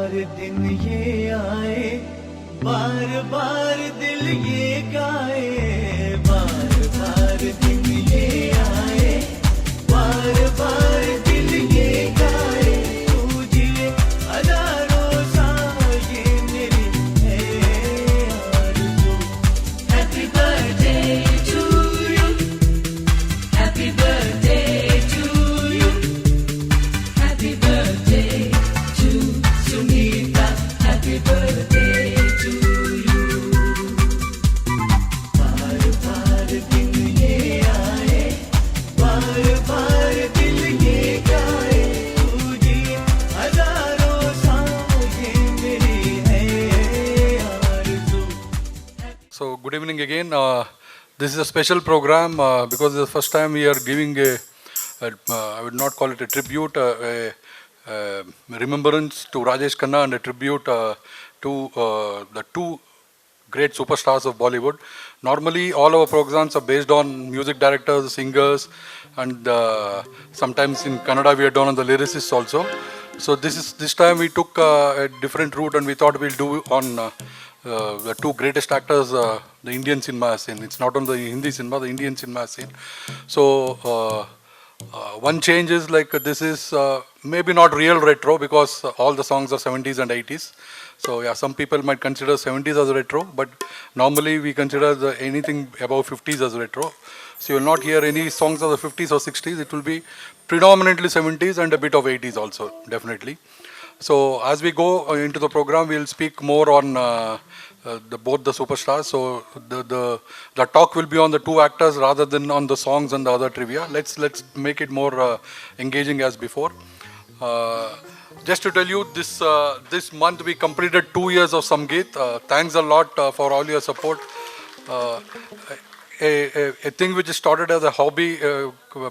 बार दिन ये आए, बार बार दिल ये गाए, बार बार दिन ये आए, बार बार दिल ये गाए, तू जिए हजारों साल ये मेरी है आरज़ू। Happy birthday to you, happy birthday to you, happy birthday to Sunita, happy birthday to you. बार बार दिन ये आए, बार बार दिल ये गाए, तू जिए हजारों साल ये मेरी है आरज़ू। So good evening again. This is a special program because it's the first time we are giving I would not call it a tribute, a remembrance to Rajesh Khanna and a tribute to the two great superstars of Bollywood. Normally, all our programs are based on music directors, singers, and sometimes in Kannada we are done on the lyricists also. So this time we took a different route, and we thought we'll do on the two greatest actors the Indian cinema has seen. It's not on the Hindi cinema, the Indian cinema has seen. So one change is like this is maybe not real retro because all the songs are 70s and 80s. So yeah, some people might consider 70s as retro, but normally we consider anything above 50s as retro. So you will not hear any songs of the 50s or 60s. It will be predominantly 70s and a bit of 80s also, definitely. So as we go into the program, we'll speak more on both the superstars. So the talk will be on the two actors rather than on the songs and the other trivia. Let's make it more engaging as before. Just to tell you, this month we completed 2 years of Samgeet. Thanks a lot for all your support. A thing which started as a hobby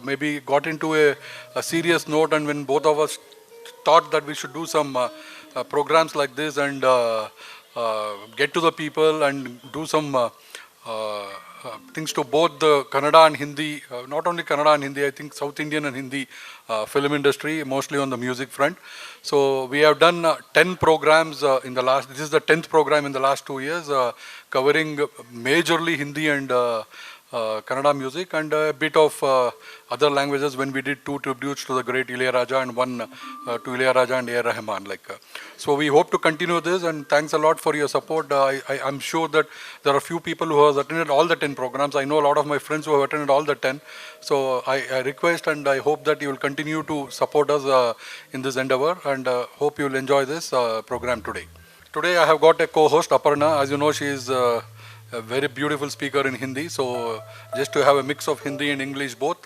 maybe got into a serious note, and when both of us thought that we should do some programs like this and get to the people and do some things to both the Kannada and Hindi, not only Kannada and Hindi, I think South Indian and Hindi film industry, mostly on the music front. So we have done 10 programs in the last, this is the 10th program in the last 2 years, covering majorly Hindi and Kannada music and a bit of other languages when we did 2 tributes to the great Ilayaraja and 1 to Ilayaraja and A.R. Rahman. So we hope to continue this, and thanks a lot for your support. I'm sure that there are a few people who have attended all the 10 programs. I know a lot of my friends who have attended all the 10. So I request and I hope that you will continue to support us in this endeavor, and hope you will enjoy this program today. Today I have got a co-host, Aparna. As you know, she is a very beautiful speaker in Hindi, so just to have a mix of Hindi and English both,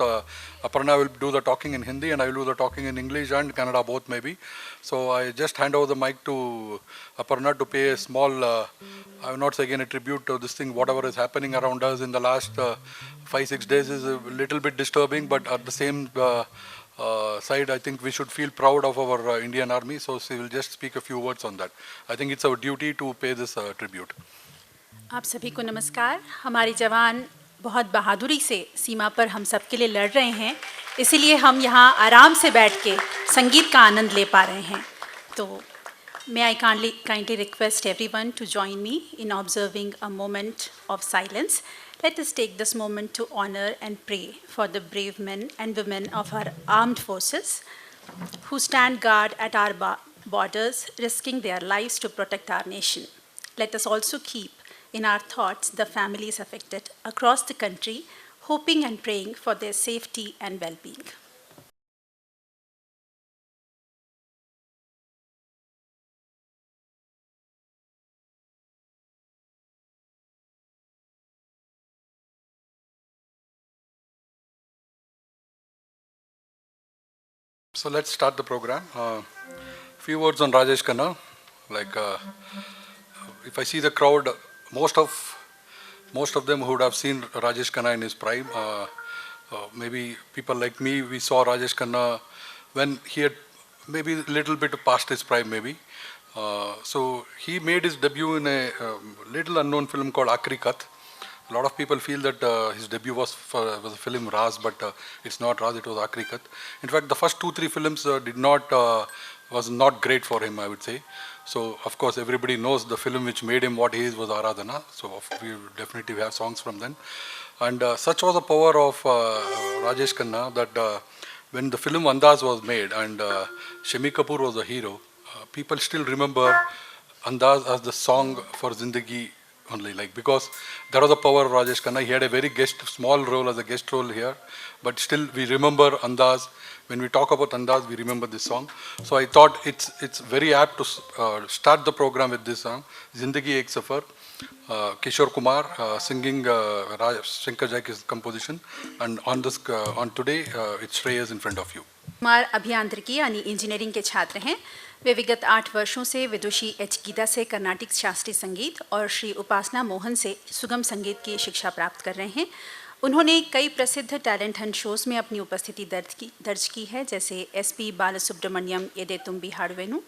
Aparna will do the talking in Hindi and I will do the talking in English and Kannada both maybe. So I just hand over the mic to Aparna to pay a small, I will not say again a tribute to this thing, whatever is happening around us in the last 5-6 days is a little bit disturbing, but at the same side, I think we should feel proud of our Indian Army, so she will just speak a few words on that. I think it's our duty to pay this tribute. आप सभी को नमस्कार। हमारे जवान बहुत बहादुरी से सीमा पर हम सब के लिए लड़ रहे हैं, इसीलिए हम यहाँ आराम से बैठ के संगीत का आनंद ले पा रहे हैं। तो may I kindly request everyone to join me in observing a moment of silence. Let us take this moment to honor and pray for the brave men and women of our armed forces who stand guard at our borders, risking their lives to protect our nation. Let us also keep in our thoughts the families affected across the country, hoping and praying for their safety and well-being. So let's start the program. Few words on Rajesh Khanna. If I see the crowd, most of them who would have seen Rajesh Khanna in his prime. Maybe people like me, we saw Rajesh Khanna when he had maybe a little bit past his prime maybe. So he made his debut in a little unknown film called Aakhri Khat. A lot of people feel that his debut was the film Raz, but it's not Raz, it was Aakhri Khat. In fact, the first 2-3 films did not was not great for him, I would say. So of course everybody knows the film which made him what he is was Aradhana. So we definitely have songs from then. And such was the power of Rajesh Khanna that when the film Andaz was made and Shami Kapoor was the hero, people still remember Andaz as the song for Zindagi only, like, because there was the power of Rajesh Khanna. He had a very small role as a guest role here, but still we remember Andaz. When we talk about Andaz, we remember this song. So I thought it's very apt to start the program with this song, Zindagi Ek Safar. Kishore Kumar singing Shankar Jai's composition, and on today it's Shreyas in front of you. Kumar अभियांत्रिकी यानी engineering के छात्र हैं। वे विगत 8 वर्षों से विदुषी H Gita से Carnatic शास्त्रीय संगीत और श्री उपासना मोहन से सुगम संगीत की शिक्षा प्राप्त कर रहे हैं। उन्होंने कई प्रसिद्ध टैलेंट हंट शोज़ में अपनी उपस्थिति दर्ज की है, जैसे SP बालसुब्रमण्यम येदे तुम्बी हाड़वेनु,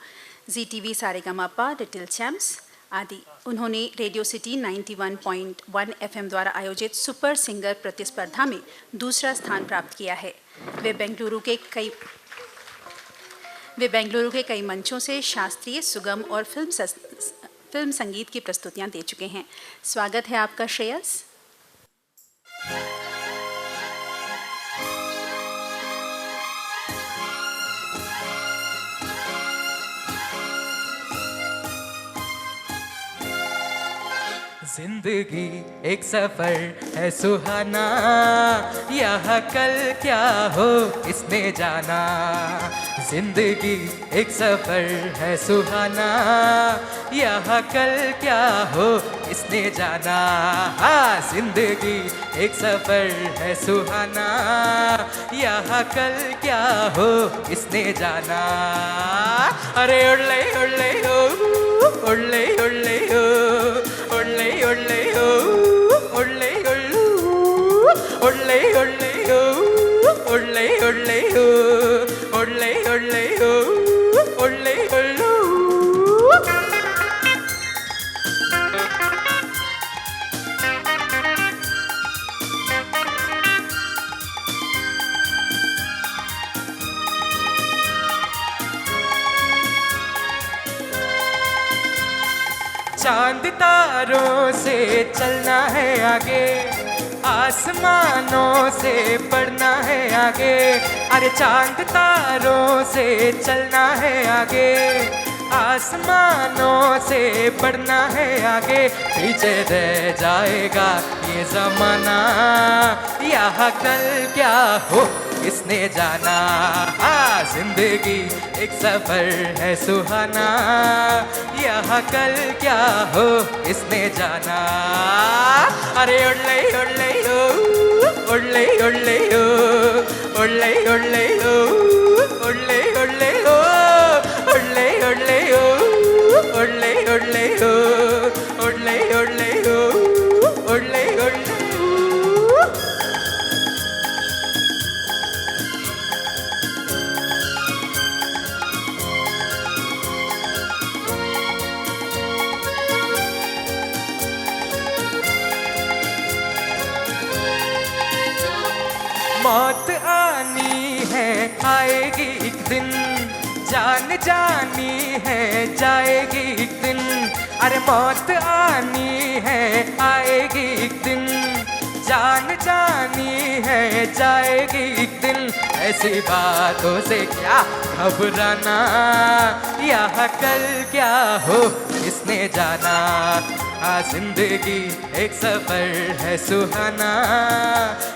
ZTV सारेगामापा, लिटिल चैम्प्स आदि। उन्होंने रेडियो सिटी 91.1 FM द्वारा आयोजित सुपर सिंगर प्रतिस्पर्धा में दूसरा स्थान प्राप्त किया है। वे बेंगलुरु के कई मंचों से शास्त्रीय, सुगम और फिल्म संगीत की प्रस्तुतियां दे चुके हैं। स्वागत है आपका श्रेयस। जिंदगी एक सफर है सुहाना, यहाँ कल क्या हो इसने जाना। जिंदगी एक सफर है सुहाना, यहाँ कल क्या हो इसने जाना। हाँ, जिंदगी एक सफर है सुहाना, यहाँ कल क्या हो इसने जाना। अरे उड़ले उड़ले हो, उड़ले उड़ले हो, उड़ले उड़ले हो, उड़ले उड़ले उड़ले उड़ले हो, उड़ले उड़ले हो, उड़ले उड़ले हो, उड़ले उड़ले। चांद तारों से चलना है आगे, आसमानों से बढ़ना है आगे। अरे चांद तारों से चलना है आगे, आसमानों से बढ़ना है आगे। पीछे रह जाएगा ये ज़माना, यहाँ कल क्या हो इसने जाना। हाँ, जिंदगी एक सफर है सुहाना, यहाँ कल क्या हो इसने जाना। अरे उड़ले उड़ले हो, उड़ले उड़ले हो, उड़ले उड़ले हो, उड़ले उड़ले हो, उड़ले उड़ले हो, उड़ले उड़ले हो, उड़ले उड़ले हो, उड़ले उड़ले। मौत आनी है आएगी एक दिन, जान जानी है जाएगी एक दिन। अरे मौत आनी है आएगी एक दिन, जान जानी है जाएगी एक दिन। ऐसी बातों से क्या घबराना, यहाँ कल क्या हो इसने जाना। हाँ, जिंदगी एक सफर है सुहाना,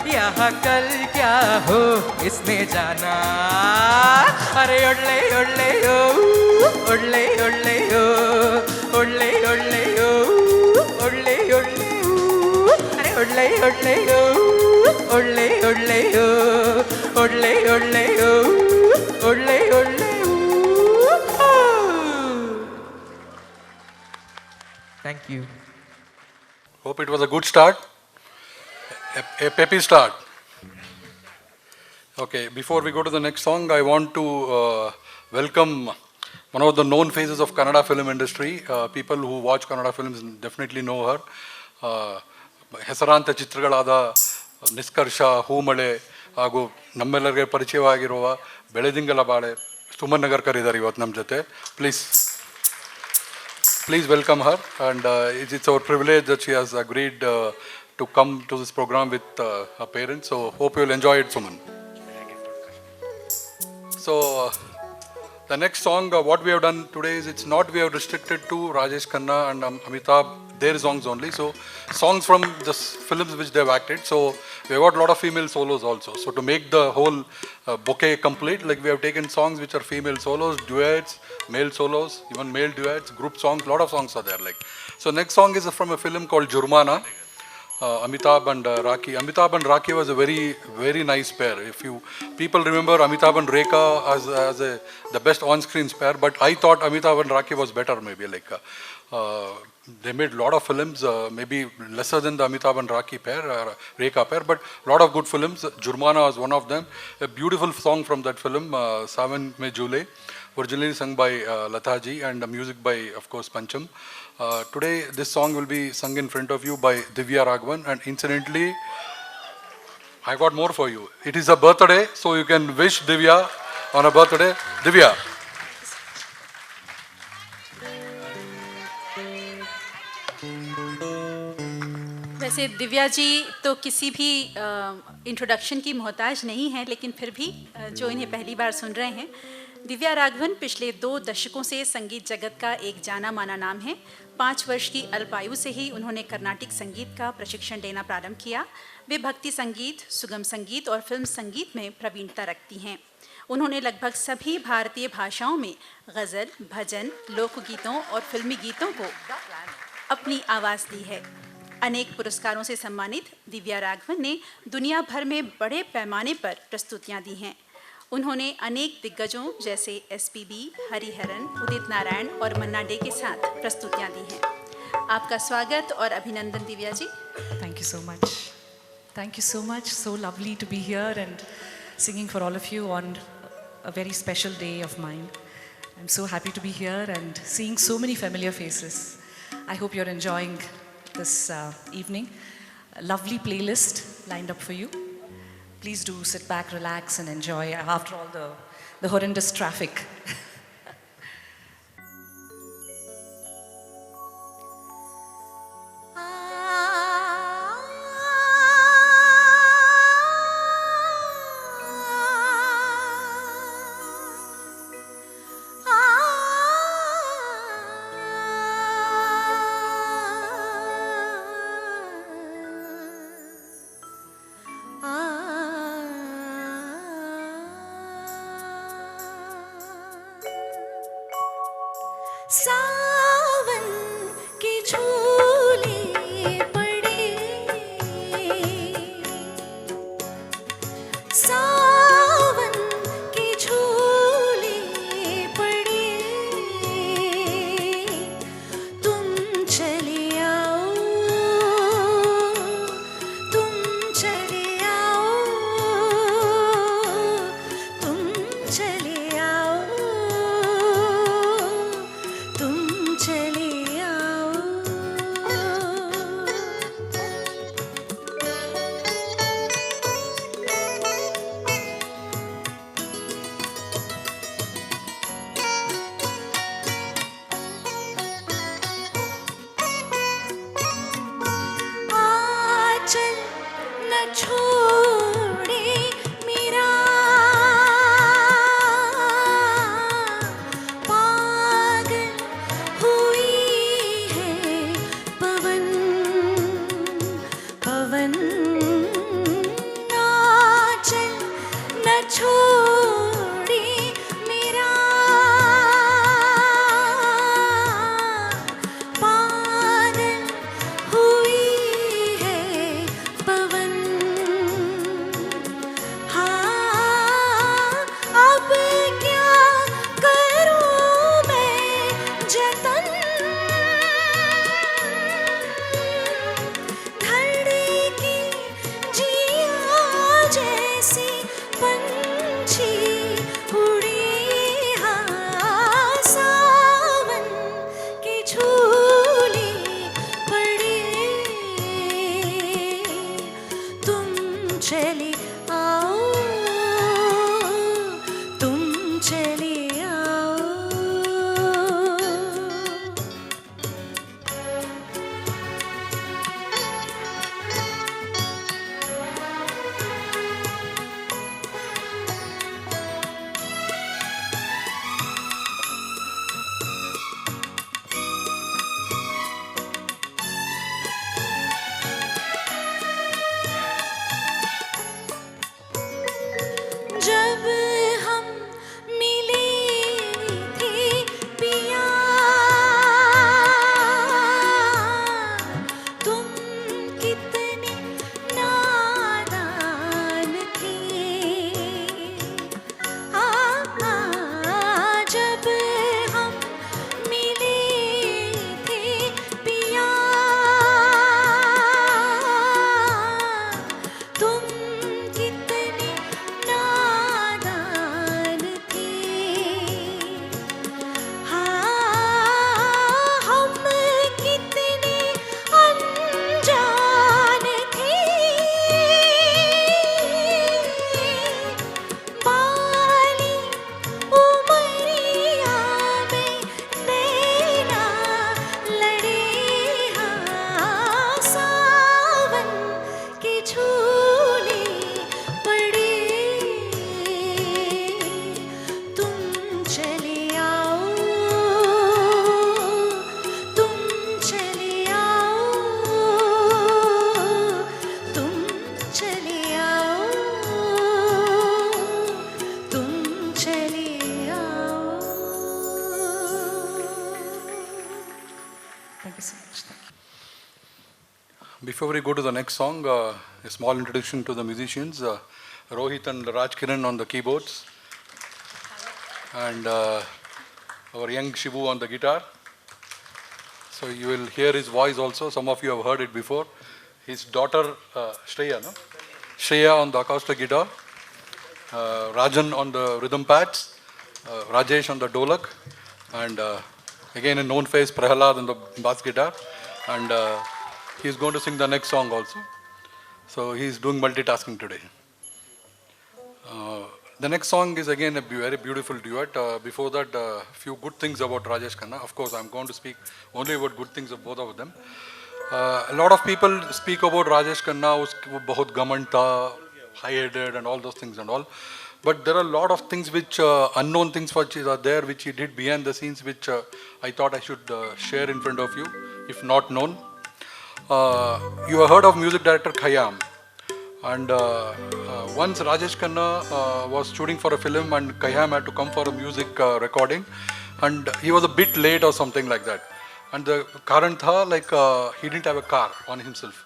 यहाँ कल क्या हो इसने जाना। अरे उड़ले उड़ले हो, उड़ले उड़ले हो, उड़ले उड़ले हो, उड़ले उड़ले हो। अरे उड़ले उड़ले हो, उड़ले उड़ले हो, उड़ले उड़ले हो, उड़ले उड़ले हो। Thank you. Hope it was a good start, a peppy start. Okay, before we go to the next song, I want to welcome one of the known faces of Kannada film industry. People who watch Kannada films definitely know her. ಹೆಸರಾಂತ ಚಿತ್ರಗಳಾದ ನಿಷ್ಕರ್ಷ, ಹೂಮಳೆ ಹಾಗೂ ನಮ್ಮೆಲ್ಲರಿಗೆ ಪರಿಚಯವಾಗಿರುವ ಬೆಳೆದಿಂಗಲ ಬಾಳೆ, ಸುಮನ್ ನಗರ್ಕರ್ ಇದ್ದಾರೆ ಇವತ್ತು ನಮ್ಮ ಜೊತೆ. Please welcome her, and it's our privilege that she has agreed to come to this program with her parents. So hope you will enjoy it, Suman. So the next song, what we have done today is it's not we have restricted to Rajesh Khanna and Amitabh, their songs only. So songs from the films which they have acted. So we have got a lot of female solos also. So to make the whole bouquet complete, like we have taken songs which are female solos, duets, male solos, even male duets, group songs, lot of songs are there. Like, so next song is from a film called Jurmana. Amitabh and Rakhi. Amitabh and Rakhi was a very, very nice pair. If you people remember Amitabh and Rekha as the best on-screen pair, but I thought Amitabh and Rakhi was better maybe. Like they made a lot of films, maybe lesser than the Amitabh and Rakhi pair, Rekha pair, but a lot of good films. Jurmana was one of them. A beautiful song from that film, Sawan Mein Jule, originally sung by Lata ji and music by, of course, Pancham. Today, this song will be sung in front of you by Divya Raghavan, and incidentally, I got more for you. It is a birthday, so you can wish Divya on a birthday. Divya. वैसे दिव्या जी तो किसी भी introduction की मोहताज नहीं है, लेकिन फिर भी जो इन्हें पहली बार सुन रहे हैं, दिव्या राघवन पिछले 2 दशकों से संगीत जगत का एक जाना माना नाम है. 5 वर्ष की अल्पायु से ही उन्होंने कर्नाटिक संगीत का प्रशिक्षण लेना प्रारंभ किया. वे भक्ति संगीत, सुगम संगीत और फिल्म संगीत में प्रवीणता रखती हैं. उन्होंने लगभग सभी भारतीय भाषाओं में गज़ल, भजन, लोकगीतों और फिल्मी गीतों को अपनी आवाज़ दी है. अनेक पुरस्कारों से सम्मानित दिव्या राघवन ने दुनिया भर में बड़े पैमाने पर प्रस्तुतियां दी हैं. उन्होंने अनेक दिग्गजों जैसे एसपीबी, हरिहरन, उदित नारायण और मन्ना डे के साथ प्रस्तुतियां दी हैं. आपका स्वागत और अभिनंदन Divya ji. Thank you so much. Thank you so much. So lovely to be here and singing for all of you on a very special day of mine. I'm so happy to be here and seeing so many familiar faces. I hope you're enjoying this evening. A lovely playlist lined up for you. Please do sit back, relax and enjoy after all the horrendous traffic. सावन के झूले पड़े, सावन के झूले पड़े, तुम चले आओ, तुम चले आओ, तुम चले आओ, तुम you so much. Thank you. Before we go to the next song, a small introduction to the musicians. Rohit and Raj Kiran on the keyboards. And our young Shivu on the guitar. So you will hear his voice also. Some of you have heard it before. His daughter Shreya, no? Shreya on the acoustic guitar. Rajan on the rhythm pads. Rajesh on the dolak. And again a known face, Prahalad on the bass guitar. And he's going to sing the next song also. So he's doing multitasking today. The next song is again a very beautiful duet. Before that, a few good things about Rajesh Khanna. Of course, I'm going to speak only about good things of both of them. A lot of people speak about Rajesh Khanna, वो बहुत घमंड था, high-headed and all those things and all. But there are a lot of things which, unknown things which are there, which he did behind the scenes, which I thought I should share in front of you, if not known. You have heard of music director Khayyam. And once Rajesh Khanna was shooting for a film and Khayyam had to come for a music recording, and he was a bit late or something like that. And the karan tha, like he didn't have a car on himself.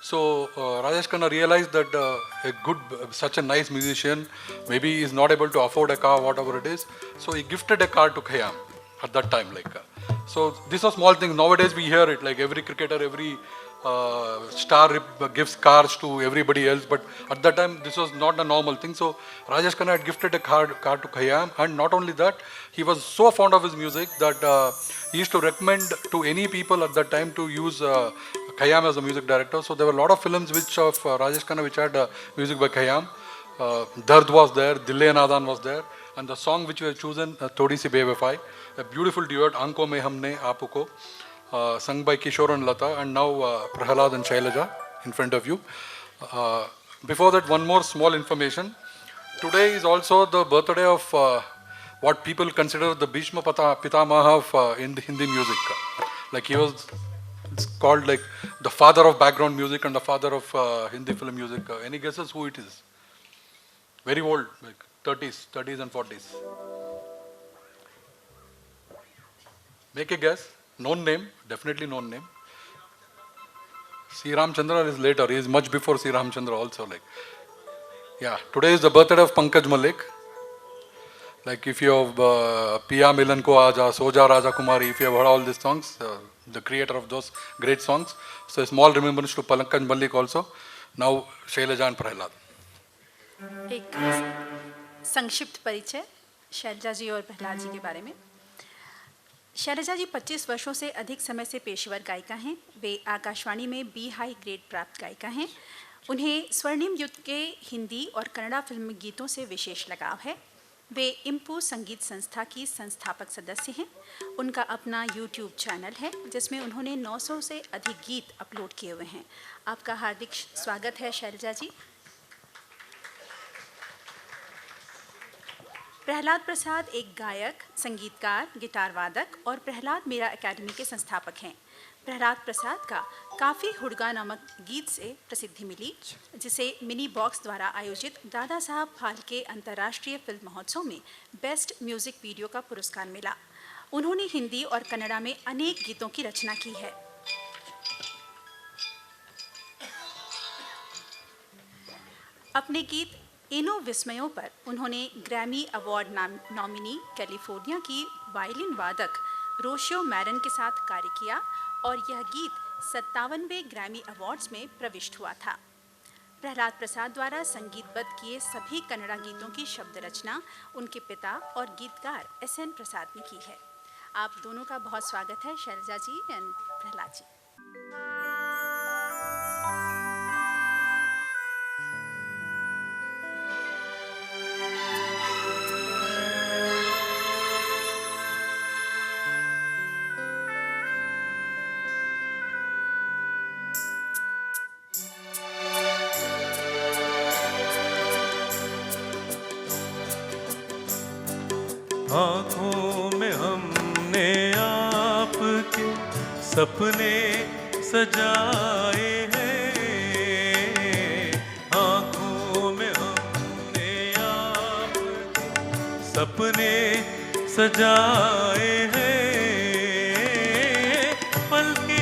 So Rajesh Khanna realized that such a nice musician, maybe he is not able to afford a car, whatever it is. So he gifted a car to Khayyam at that time. So these are small things. Nowadays we hear it, like every cricketer, every star gives cars to everybody else. But at that time this was not a normal thing. So Rajesh Khanna had gifted a car to Khayyam. And not only that, he was so fond of his music that he used to recommend to any people at that time to use Khayyam as a music director. So there were a lot of films which of Rajesh Khanna which had music by Khayyam. Dard was there, Dille Nadan was there, and the song which we have chosen, Thodi Si Bewafai, a beautiful duet, Aankhon Mein Humne Aap Ko, sung by Kishore and Lata, and now Prahalad and Shailaja in front of you. Before that, one more small information. Today is also the birthday of what people consider the Bhishma Pitamaha of in the Hindi music. Like he was, it's called like the father of background music and the father of Hindi film music. Any guesses who it is? Very old, like 30s and 40s. Make a guess. Known name, definitely known name. Sri Ramchandra is later. He is much before Sri Ramchandra also. Like, yeah. Today is the birthday of Pankaj Malik. Like if you have Piya Milan Ko Aaja, Soja Raja Kumari, if you have heard all these songs, the creator of those great songs. So a small remembrance to Pankaj Malik also. Now Shailaja and Prahalad. एक संक्षिप्त परिचय शैलजा जी और प्रहलाद जी के बारे में। शैलजा जी 25 वर्षों से अधिक समय से पेशेवर गायिका हैं। वे आकाशवाणी में बी हाई ग्रेड प्राप्त गायिका हैं। उन्हें स्वर्णिम युग के हिंदी और कन्नड़ा फिल्म गीतों से विशेष लगाव है। वे इंपू संगीत संस्था की संस्थापक सदस्य हैं। उनका अपना यूट्यूब चैनल है जिसमें उन्होंने 900 से अधिक गीत अपलोड किए हुए हैं। आपका हार्दिक स्वागत है शैलजा जी। प्रहलाद प्रसाद एक गायक, संगीतकार, गिटार वादक और प्रहलाद मेरा एकेडमी के संस्थापक हैं। प्रहलाद प्रसाद का काफ़ी हुड़गा नामक गीत से प्रसिद्धि मिली, जिसे मिनी बॉक्स द्वारा आयोजित दादा साहब फाल्के अंतर्राष्ट्रीय फिल्म महोत्सव में बेस्ट म्यूजिक वीडियो का पुरस्कार मिला। उन्होंने हिंदी और कन्नड़ा में अनेक गीतों की रचना की है। अपने गीत इनो विस्मयों पर उन्होंने ग्रैमी अवार्ड नॉमिनी कैलिफोर्निया की वायलिन वादक रोशियो मैरन के साथ कार्य किया और यह गीत 57वें ग्रैमी अवार्ड्स में प्रविष्ट हुआ था। प्रहलाद प्रसाद द्वारा संगीतबद्ध किए सभी कन्नड़ा गीतों की शब्द रचना उनके पिता और गीतकार SN प्रसाद ने की है। आप दोनों का बहुत स्वागत है शैलजा जी एंड प्रहलाद जी। आँखों में हमने आपके सपने सजाए हैं, आँखों में हमने आपके सपने सजाए हैं, पल के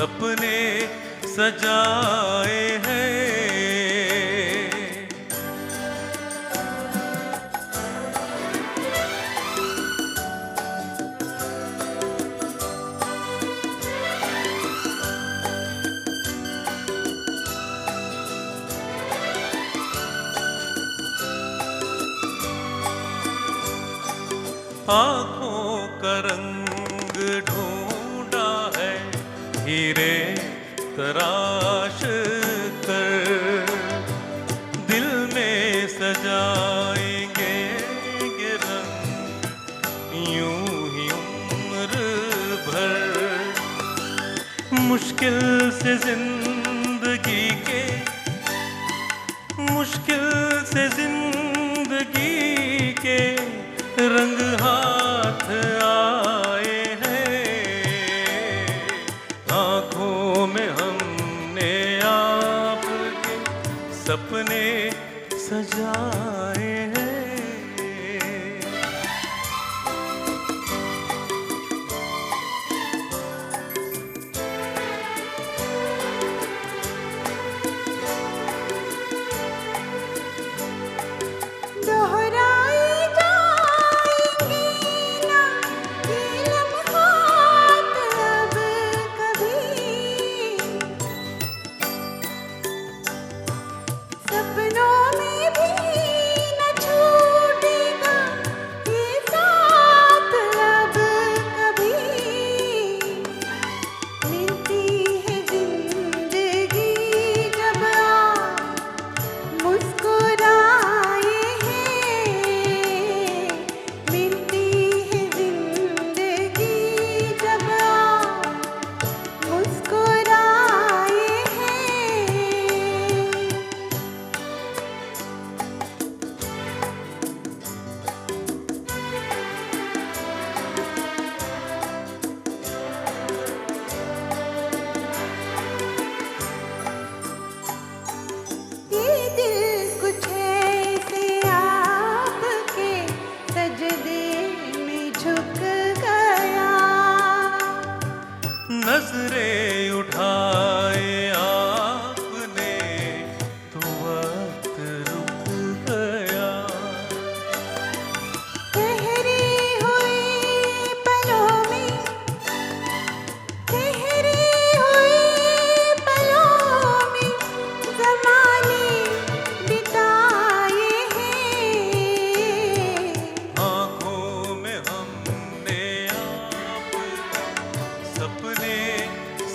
सपने सजाए हैं। आँखों का रंग ढूंढा है हीरे तराश कर, दिल में सजाएंगे ये रंग यूं ही उम्र भर। मुश्किल से जिंदगी के, मुश्किल से जिंदगी के रंग हाथ आए हैं। आँखों में हमने आपके सपने सजाए हैं। दोहराए जाएंगे ना ये लम्हात अब कभी, सपनों में भी न छूटेगा ये साथ अब कभी। मिलती है जिंदगी जब आप मुस्कुराए हैं, मिलती है जिंदगी जब आप मुस्कुराए हैं। ये दिल कुछ ऐसे आपके सजदे में झुक गया। नजरें उठाए आपने तो वक्त रुक गया। ठहरे हुए पलों में, ठहरे हुए पलों में ज़माने बिताए हैं। आँखों में हमने आपके सपने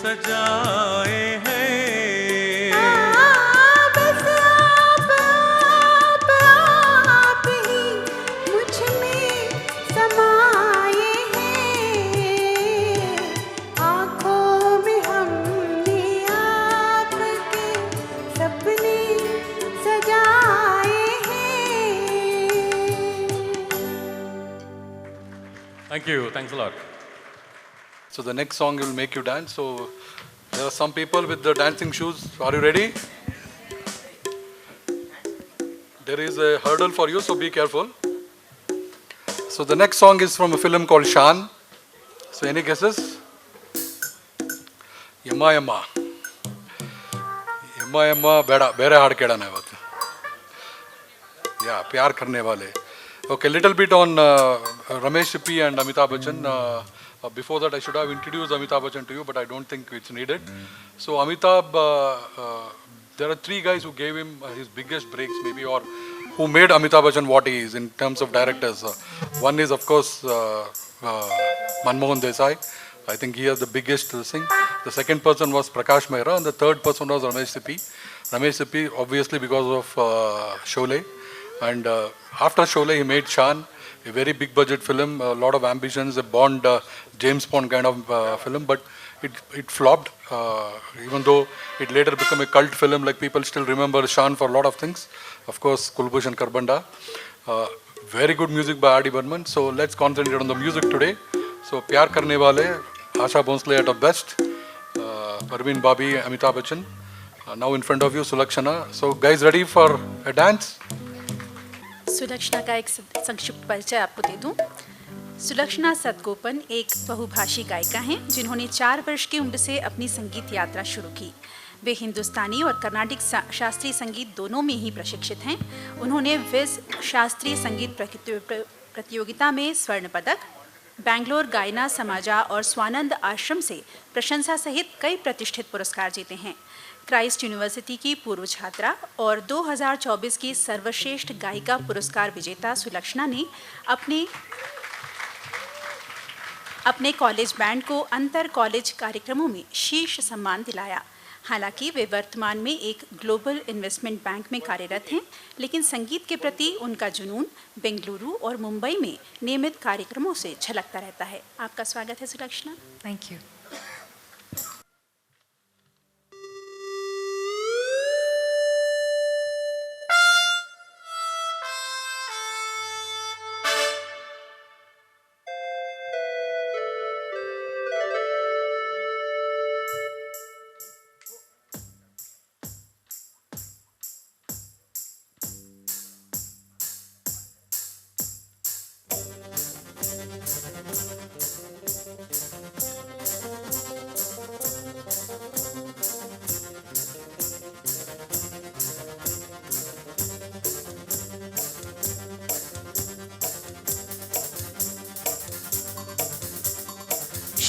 सजाए हैं। बस आप ही मुझ में समाए हैं। आँखों में हमने आपके सपने सजाए हैं। Thank you. Thanks a lot. So the next song will make you dance. So there are some people with the dancing shoes. Are you ready? There is a hurdle for you, so be careful. So the next song is from a film called Shan. So any guesses? Yamma Yamma. Yamma Yamma ಬೇರೆ ಹಾಡು ಕೇಳೋಣ ಇವತ್ತು. Yeah, प्यार करने वाले. Okay, little bit on Ramesh Sippy and Amitabh Bachchan. Before that, I should have introduced Amitabh Bachchan to you, but I don't think it's needed. So Amitabh, there are three guys who gave him his biggest breaks, maybe, or who made Amitabh Bachchan what he is in terms of directors. One is, of course, Manmohan Desai. I think he has the biggest thing. The second person was Prakash Mehra, and the third person was Ramesh Sippy. Ramesh Sippy, obviously, because of Sholay. And after Sholay, he made Shan, a very big budget film, a lot of ambitions, a Bond, James Bond kind of film, but it flopped, even though it later became a cult film, like people still remember Shan for a lot of things. Of course, Kulbhushan Kharbanda. Very good music by R.D. Burman. So let's concentrate on the music today. So Pyar Karne Wale, Asha Bhonsle at her best, Parveen Babi, Amitabh Bachchan. Now in front of you, Sulakshana. So guys, ready for a dance? Sulakshana का एक संक्षिप्त परिचय आपको दे दूं। सुलक्षणा सतगोपन एक बहुभाषी गायिका हैं जिन्होंने 4 वर्ष की उम्र से अपनी संगीत यात्रा शुरू की। वे हिंदुस्तानी और कर्नाटिक शास्त्रीय संगीत दोनों में ही प्रशिक्षित हैं। उन्होंने विज शास्त्रीय संगीत प्रतियोगिता में स्वर्ण पदक, बैंगलोर गायना समाजा और स्वानंद आश्रम से प्रशंसा सहित कई प्रतिष्ठित पुरस्कार जीते हैं। क्राइस्ट यूनिवर्सिटी की पूर्व छात्रा और 2024 की सर्वश्रेष्ठ गायिका पुरस्कार विजेता सुलक्षणा ने अपने कॉलेज बैंड को अंतर कॉलेज कार्यक्रमों में शीर्ष सम्मान दिलाया। हालांकि वे वर्तमान में एक ग्लोबल इन्वेस्टमेंट बैंक में कार्यरत हैं, लेकिन संगीत के प्रति उनका जुनून बेंगलुरु और मुंबई में नियमित कार्यक्रमों से झलकता रहता है। आपका स्वागत है सुलक्षणा। Thank you.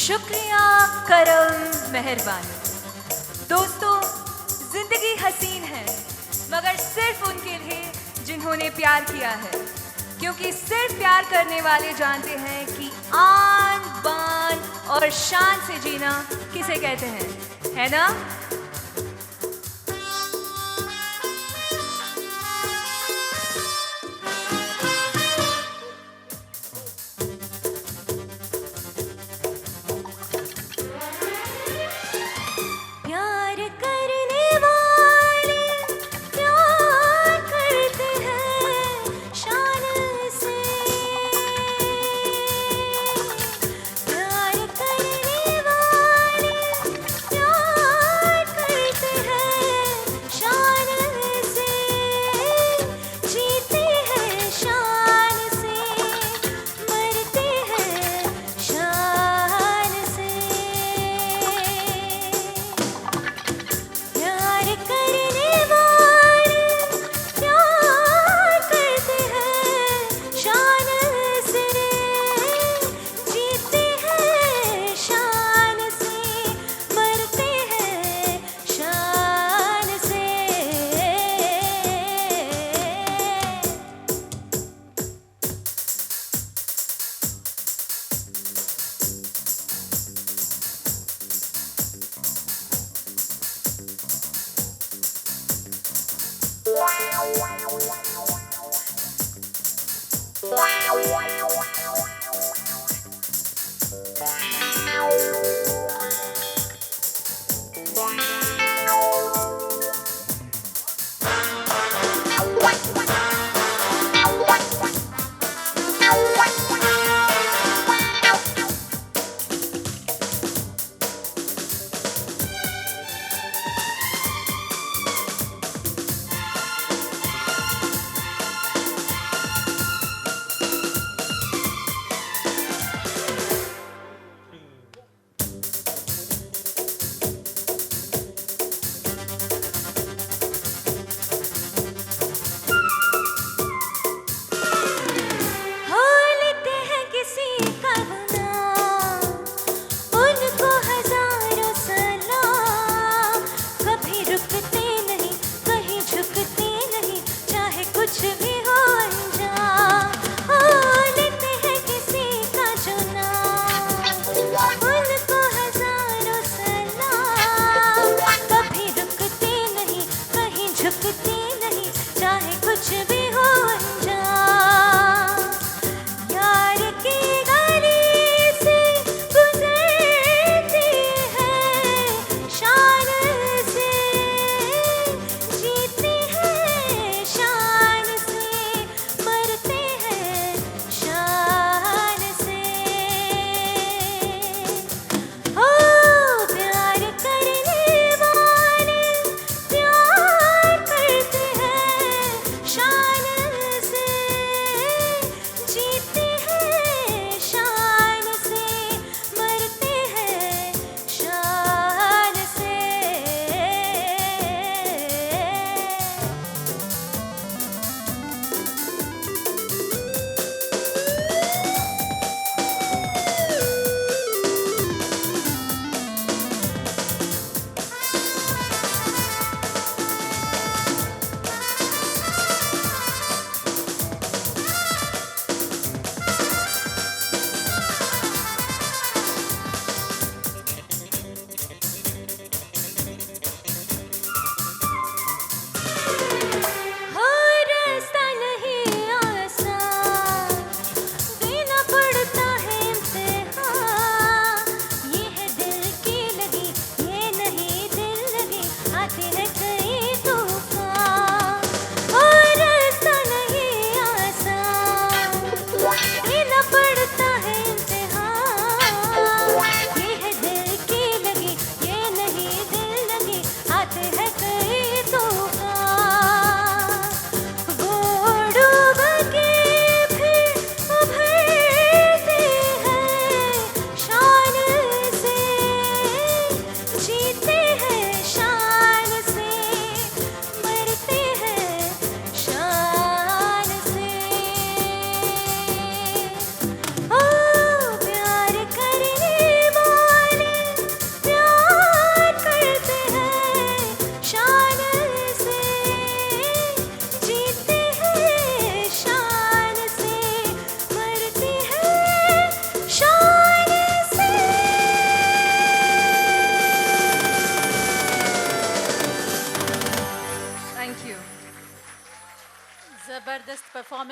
शुक्रिया, करम, मेहरबानी। दोस्तों, जिंदगी हसीन है मगर सिर्फ उनके लिए जिन्होंने प्यार किया है, क्योंकि सिर्फ प्यार करने वाले जानते हैं कि आन बान और शान से जीना किसे कहते हैं, है ना?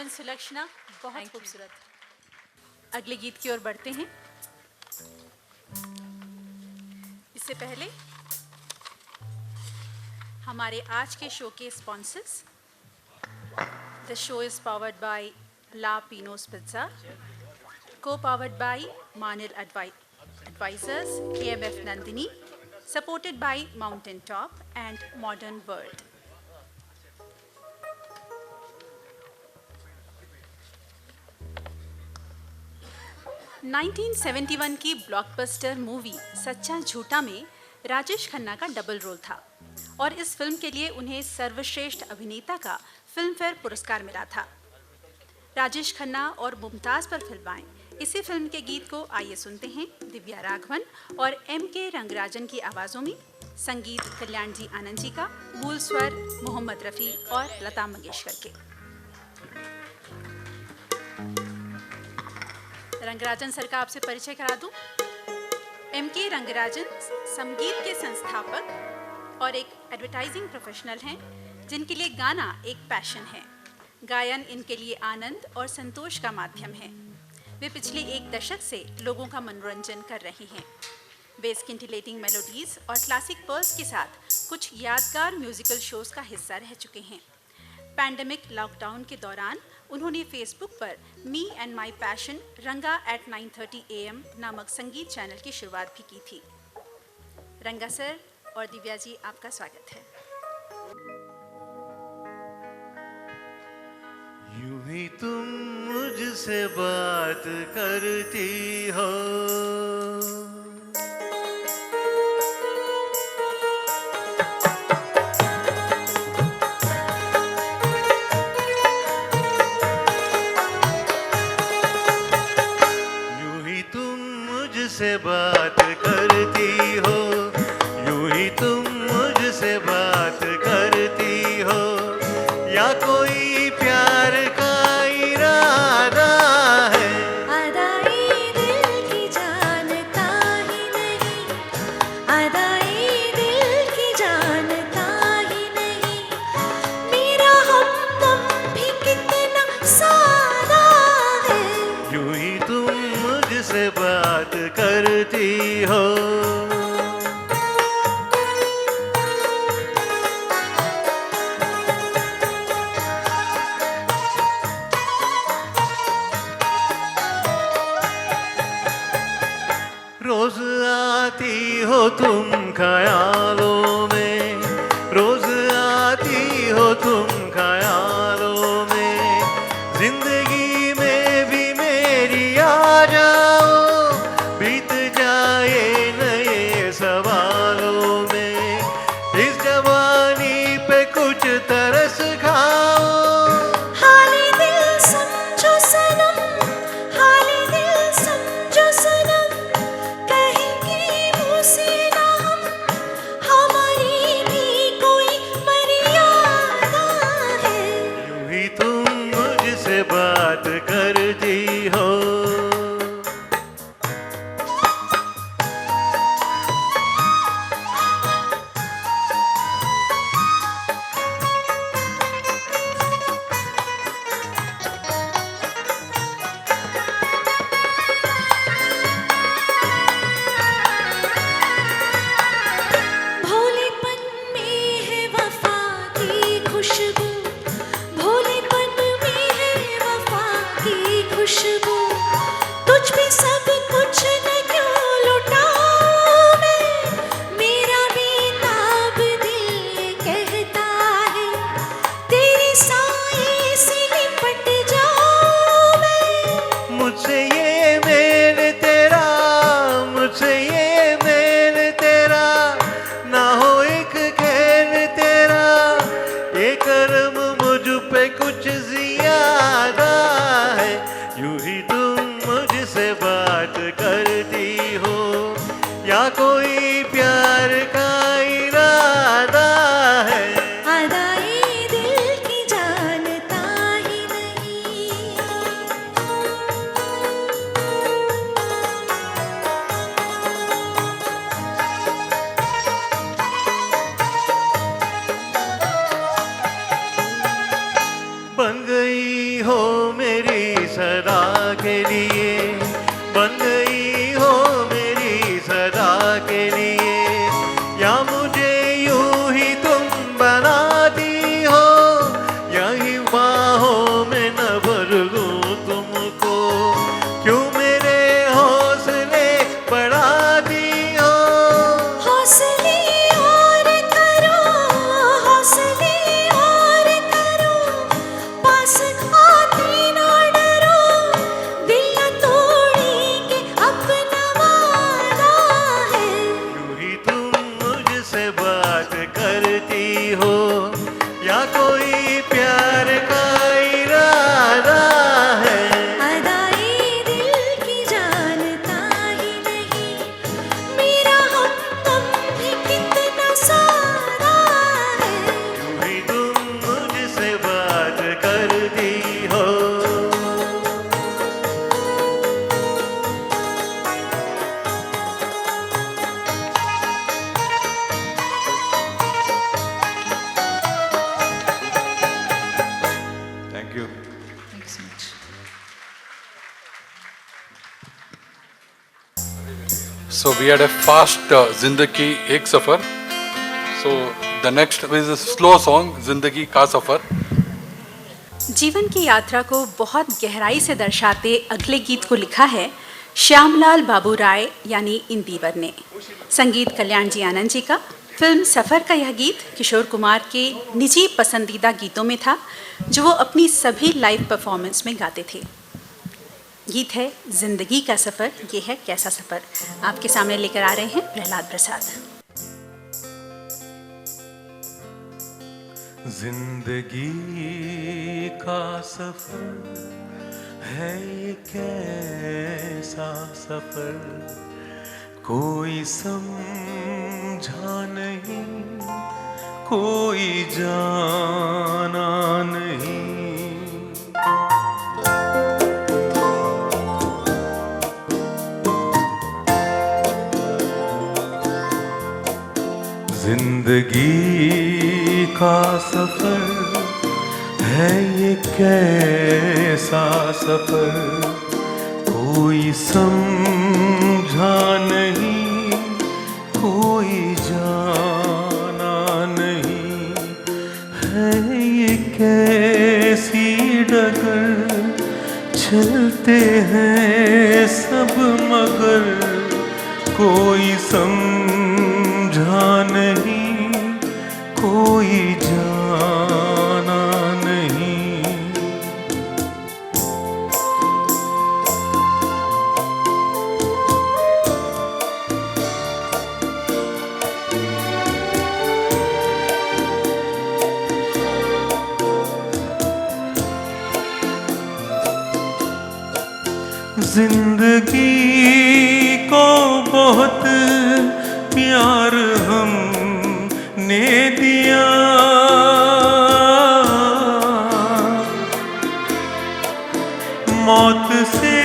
एंड सुलक्षणा, बहुत Thank you. खूबसूरत। अगले गीत की ओर बढ़ते हैं। इससे पहले हमारे आज के शो के sponsors, the show is powered by La Pino'z pizza, co powered by Manil advisors, KMF Nandini, supported by Mountain Top and Modern World. – 1971 की ब्लॉकबस्टर मूवी सच्चा झूठा में राजेश खन्ना का डबल रोल था और इस फिल्म के लिए उन्हें सर्वश्रेष्ठ अभिनेता का फिल्म फेयर पुरस्कार मिला था। राजेश खन्ना और मुमताज़ पर फिल्माएं इसी फिल्म के गीत को आइए सुनते हैं दिव्या राघवन और MK रंगराजन की आवाज़ों में। संगीत कल्याण जी आनंद जी का, मूल स्वर मोहम्मद रफ़ी और लता मंगेशकर के। रंगराजन सर का आपसे परिचय करा दूं। MK रंगराजन संगीत के संस्थापक और एक एडवर्टाइजिंग प्रोफेशनल हैं जिनके लिए गाना एक पैशन है। गायन इनके लिए आनंद और संतोष का माध्यम है। वे पिछले एक दशक से लोगों का मनोरंजन कर रहे हैं। वे स्किंटिलेटिंग मेलोडीज और क्लासिक पर्ल्स के साथ कुछ यादगार म्यूजिकल शोज का हिस्सा रह चुके हैं। पैंडेमिक लॉकडाउन के दौरान उन्होंने फेसबुक पर मी एंड माई पैशन रंगा एट 9:30 AM नामक संगीत चैनल की शुरुआत भी की थी। रंगा सर और दिव्या जी, आपका स्वागत है। यूं ही तुम मुझसे बात करती हो, यूं ही तुम मुझसे बात करती हो, यूं ही तुम मुझसे बात करती हो, या कोई प्यार का इरादा है। अदाई दिल की जानता ही नहीं, अदाई दिल की जानता ही नहीं, मेरा हमदम भी कितना सादा है। यूं ही तुम मुझसे बात करती हो। रोज आती हो तुम ख्यालों में, रोज आती हो तुम ख्यालों में, जिंदगी में भी मेरी आ जाओ, बीत जाए नए सवालों में, इस जवानी पे कुछ तरस खाओ। हाले दिल समझो सनम, हाले दिल समझो सनम, कहेंगे मुझसे ना हम करती हो या कोई प्यार का इरादा है। अदाए दिल की जानता ही नहीं, मेरा हमदम भी कितना सारा है। यूं ही तुम मुझसे बात करती हो। Thank you. Thank you so much. So we had a fast Zindagi Ek Safar. So the next is a slow song, Zindagi Ka Safar. जीवन की यात्रा को बहुत गहराई से दर्शाते अगले गीत को लिखा है श्यामलाल बाबू राय यानी इंदिवर ने। संगीत कल्याण जी आनंद जी का। फिल्म सफ़र का यह गीत किशोर कुमार के निजी पसंदीदा गीतों में था जो वो अपनी सभी लाइव परफॉर्मेंस में गाते थे। गीत है जिंदगी का सफ़र, ये है कैसा सफ़र। आपके सामने लेकर आ रहे हैं प्रहलाद प्रसाद। जिंदगी का सफर है ये कैसा सफर, कोई समझा नहीं, कोई जाना नहीं। जिंदगी का सफर है ये कैसा सफर, कोई समझा नहीं, कोई जाना नहीं। है ये कैसी डगर, चलते हैं सब मगर, कोई समझा नहीं, कोई जाना नहीं। जिंदगी को बहुत प्यार हमने दिया, मौत से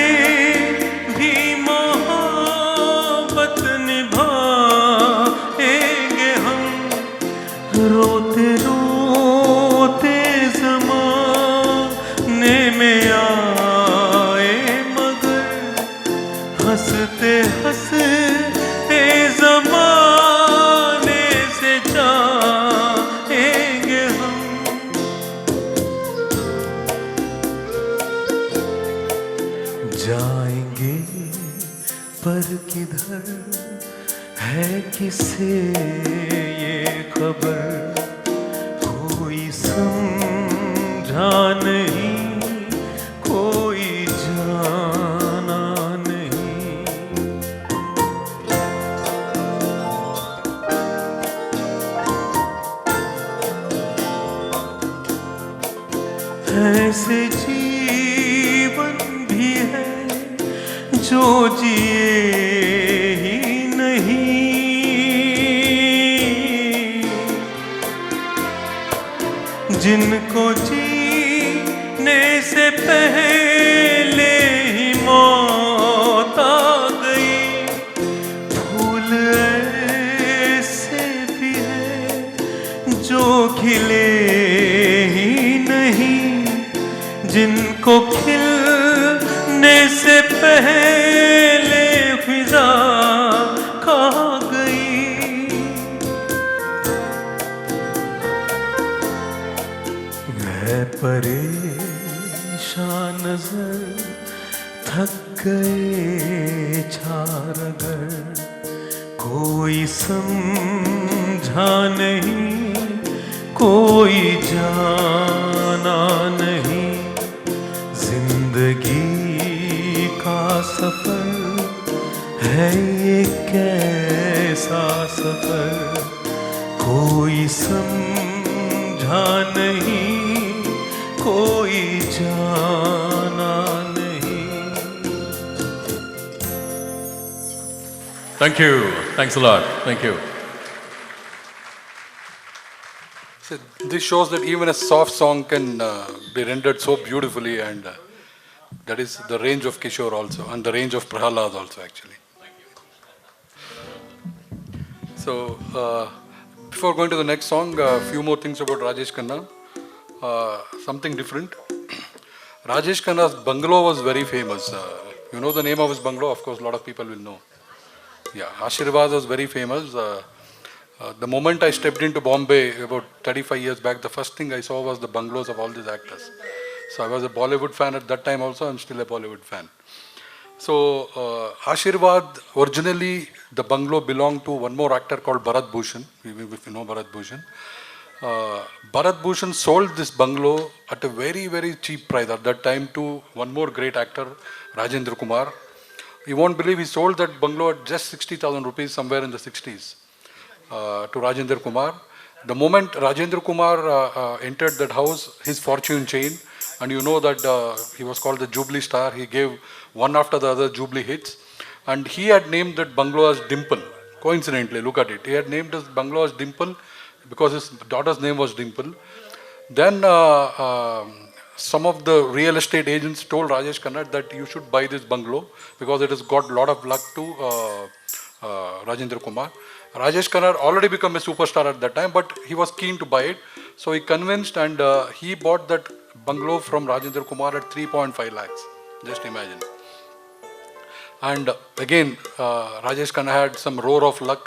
भी मोहब्बत निभाएंगे हम। रोते रोते ज़माने में आए मगर, हंसते हंसते ज़माने से जाएंगे हम। जाएंगे पर किधर है किसे ये खबर, कोई समझा नहीं, कोई जाना नहीं। ऐसे जीवन भी है जो जिए ही नहीं, जिनको जीने से पहले ही मौत आ गई। फूल ऐसे भी है जो खिले ही नहीं, जिनको खिलने से पहले फिजा खा गई। मैं परेशान नजर, थक गए चारगर, कोई समझा नहीं, कोई जाना नहीं। जिंदगी का सफर है ये कैसा सफर, कोई समझा नहीं, कोई जाना नहीं। Thank you. Thanks a lot. Thank you. So this shows that even a soft song can be rendered so beautifully, and that is the range of Kishore also, and the range of Prahalad also actually. So before going to the next song, a few more things about Rajesh Khanna. Something different. Rajesh Khanna's bungalow was very famous. You know the name of his bungalow? Of course, a lot of people will know. Yeah, Ashirvad was very famous. The moment I stepped into Bombay about 35 years back, the first thing I saw was the bungalows of all these actors. So I was a Bollywood fan at that time also. I'm still a Bollywood fan. So Ashirvad, originally the bungalow belonged to one more actor called Bharat Bhushan, if you know Bharat Bhushan. Bharat Bhushan sold this bungalow at a very, very cheap price at that time to one more great actor, Rajendra Kumar. You won't believe he sold that bungalow at just 60,000 rupees somewhere in the 60s to Rajendra Kumar. The moment Rajendra Kumar entered that house, his fortune changed. And you know that he was called the Jubilee Star. He gave one after the other Jubilee hits. And he had named that bungalow as Dimple. Coincidentally, look at it. He had named his bungalow as Dimple because his daughter's name was Dimple. Then some of the real estate agents told Rajesh Khanna that you should buy this bungalow because it has got a lot of luck to Rajendra Kumar. Rajesh Khanna already become a superstar at that time, but he was keen to buy it. So he convinced and he bought that bungalow from Rajendra Kumar at 3.5 lakhs. Just imagine. And again, Rajesh Khanna had some roar of luck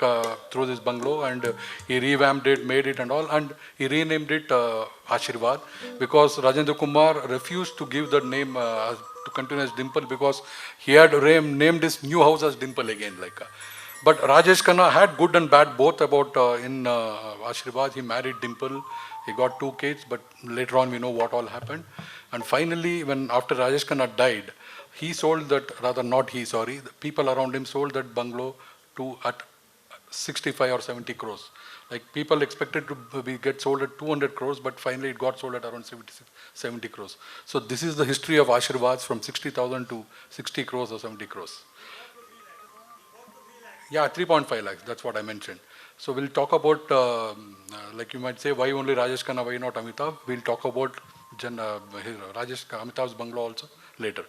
through this bungalow, and he revamped it, made it and all, and he renamed it Ashirvad because Rajendra Kumar refused to give that name to continue as Dimple because he had named his new house as Dimple again. But Rajesh Khanna had good and bad both about in Ashirvad. He married Dimple, he got 2 kids, but later on we know what all happened. And finally, when after Rajesh Khanna died, he sold that, rather not he, sorry, the people around him sold that bungalow at 65 or 70 crores. Like people expected to get sold at 200 crores, but finally it got sold at around 70 crores. So this is the history of Ashirvad from 60,000 to 60 crores or 70 crores. Yeah, 3.5 lakhs, that's what I mentioned. So we'll talk about, like you might say, why only Rajesh Khanna, why not Amitabh? We'll talk about Amitabh's bungalow also later.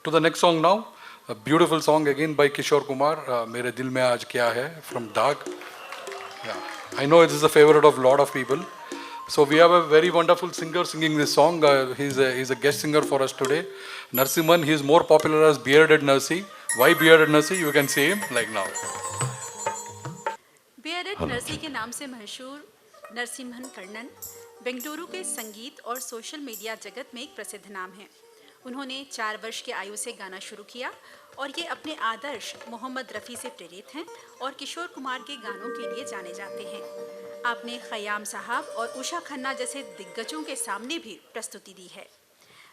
To the next song now, a beautiful song again by Kishore Kumar, Mere Dil Mein Aaj Kya Hai, from Daag. Yeah, I know it is a favorite of a lot of people. So we have a very wonderful singer singing this song. He's a guest singer for us today. Narsimhan, he is more popular as Bearded Narsi. Why Bearded Narsi? You can see him like now. Bearded Narsi के नाम से मशहूर नरसिम्हन कर्णन बेंगलुरु के संगीत और social media जगत में एक प्रसिद्ध नाम है। उन्होंने 4 वर्ष की आयु से गाना शुरू किया और ये अपने आदर्श मोहम्मद रफ़ी से प्रेरित हैं और किशोर कुमार के गानों के लिए जाने जाते हैं। आपने खयाम साहब और उषा खन्ना जैसे दिग्गजों के सामने भी प्रस्तुति दी है।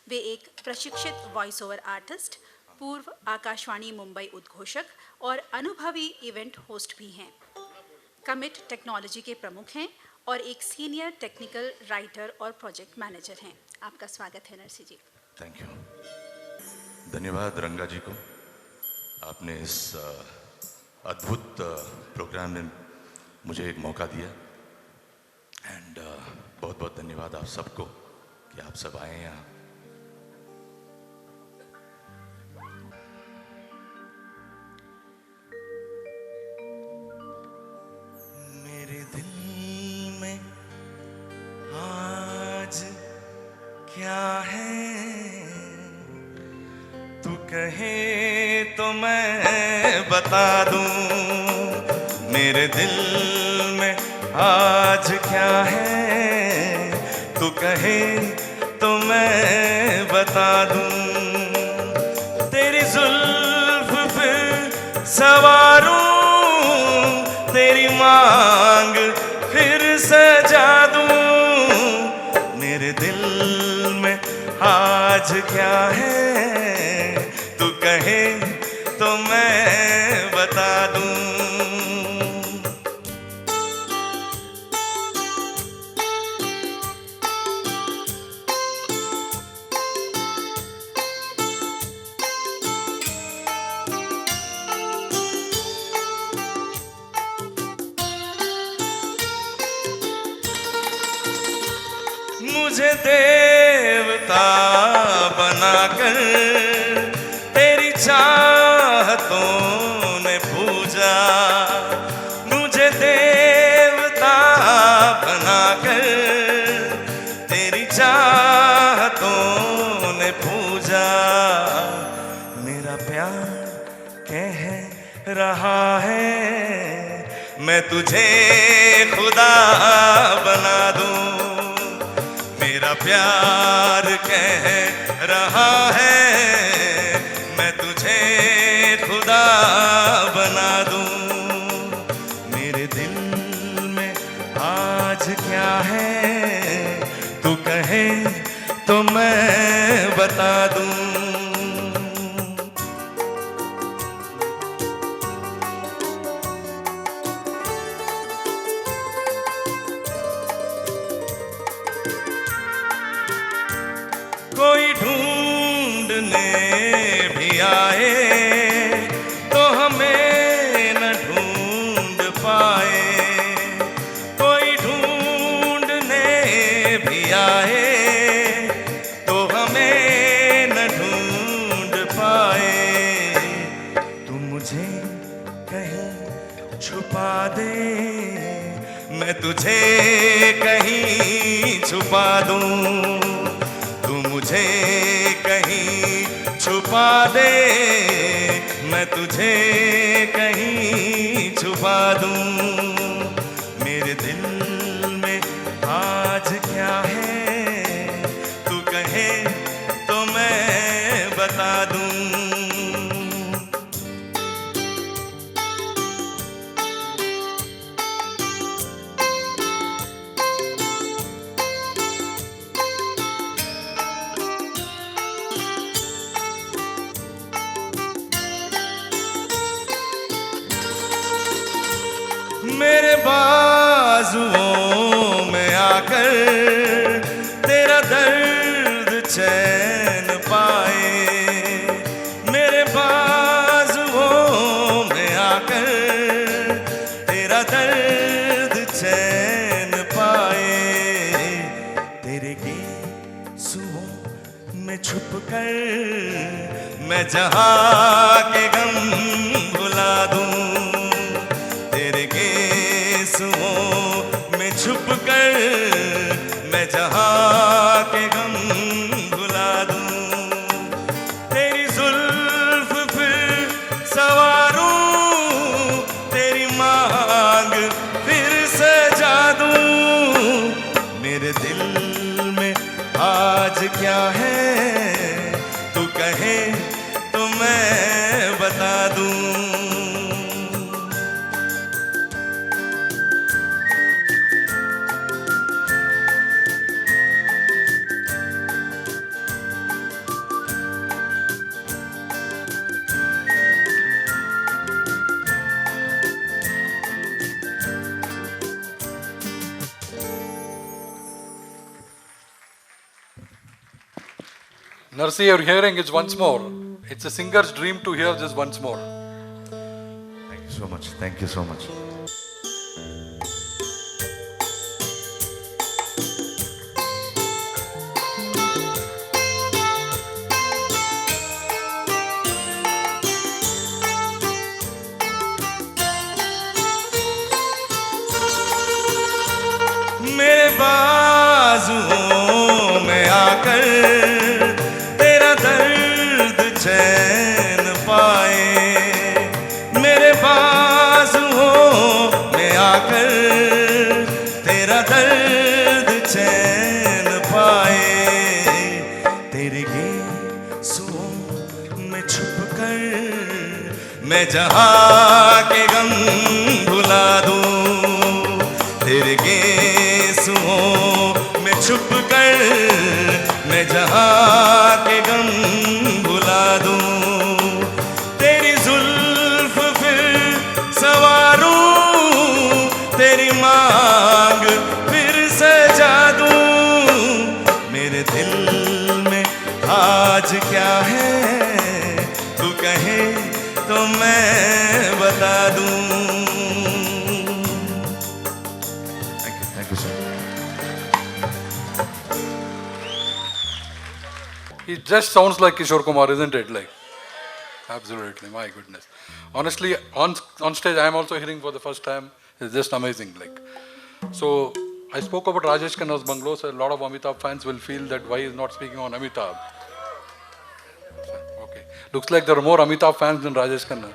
वे एक प्रशिक्षित वॉइस ओवर आर्टिस्ट, पूर्व आकाशवाणी मुंबई उद्घोषक और अनुभवी इवेंट होस्ट भी हैं। कमिट टेक्नोलॉजी के प्रमुख हैं और एक सीनियर टेक्निकल राइटर और प्रोजेक्ट मैनेजर हैं। आपका स्वागत है नरसी जी। Thank you. धन्यवाद रंगा जी को, आपने इस अद्भुत प्रोग्राम में मुझे एक मौका दिया। एंड बहुत बहुत धन्यवाद आप सबको कि आप सब आए यहाँ। मेरे दिल में आज क्या है, तू कहे तो मैं बता दूं। मेरे दिल में आज क्या है, तू कहे तो मैं बता दूं। तेरी जुल्फ फिर सवारूं, तेरी मांग फिर सजा दूं। मेरे दिल में आज क्या है, तू कहे तो मैं बता दूं। तुझे देवता बनाकर तेरी चाहतों ने पूजा, मुझे देवता बनाकर तेरी चाहतों ने पूजा। मेरा प्यार कह रहा है मैं तुझे खुदा बना दूं, मेरा प्यार कह रहा है मैं तुझे खुदा बना दूं। मेरे दिल में आज क्या है तू कहे तो मैं बता दूं। कोई ढूंढने भी आए तो हमें न ढूंढ पाए, कोई ढूंढने भी आए तो हमें न ढूंढ पाए। तू मुझे कहीं छुपा दे मैं तुझे कहीं छुपा दूं, तू मुझे कहीं छुपा दे मैं तुझे कहीं छुपा दूं। मेरे दिल में आज क्या है तू कहे तो मैं बता दूं। मेरे बाजुओं में आकर तेरा दर्द चैन पाए, मेरे बाजुओं में आकर तेरा दर्द चैन पाए। तेरे गेसुओं में छुप कर मैं जहाँ के गम भुला दूं, तेरे गेसुओं में छुप कर मैं जहाँ के गम भुला दूं। तेरी जुल्फ फिर सवारूं, तेरी मांग फिर सजा दूं। मेरे दिल में आज क्या है तू कहे तो मैं बता दूं। Narsi, you're hearing it once more. It's a singer's dream to hear this once more. Thank you so much. Thank you so much. मेरे बाजुओं में आकर तेरा दर्द चैन पाए, मेरे बाजुओं में आकर तेरा दर्द चैन पाए। तेरे गेसुओं में छुप कर मैं जहाँ के गम भुला दूं, तेरे गेसुओं में छुप कर मैं जहाँ के गम भुला दूं। तेरी जुल्फ फिर सवारूं, तेरी मांग फिर सजा दूं। मेरे दिल में आज क्या है तू कहे तो मैं बता दूं। Thank you, sir. He just sounds like Kishore Kumar, isn't it? Like, absolutely, my goodness. Honestly, on stage, I am also hearing for the first time. It's just amazing. Like, so I spoke about Rajesh Khanna's bungalow. So a lot of Amitabh fans will feel that why he's not speaking on Amitabh. Okay, looks like there are more Amitabh fans than Rajesh Khanna.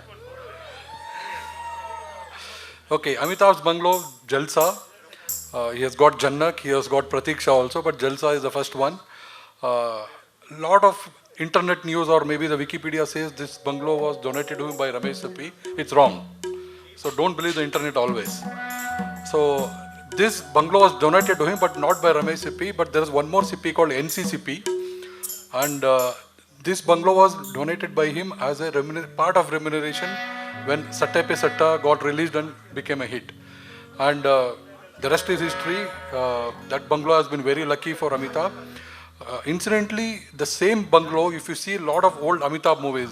Okay, Amitabh's bungalow, Jalsa. He has got Jannak, he has got Pratiksha also, but Jalsa is the first one. Lot of internet news or maybe the Wikipedia says this bungalow was donated to him by Ramesh Sippy. It's wrong. So don't believe the internet always. So this bungalow was donated to him, but not by Ramesh Sippy, but there is one more Sippy called NC Sippy. And this bungalow was donated by him as a part of remuneration when Satte Pe Satta got released and became a hit. And the rest is history. That bungalow has been very lucky for Amitabh. Incidentally, the same bungalow, if you see a lot of old Amitabh movies,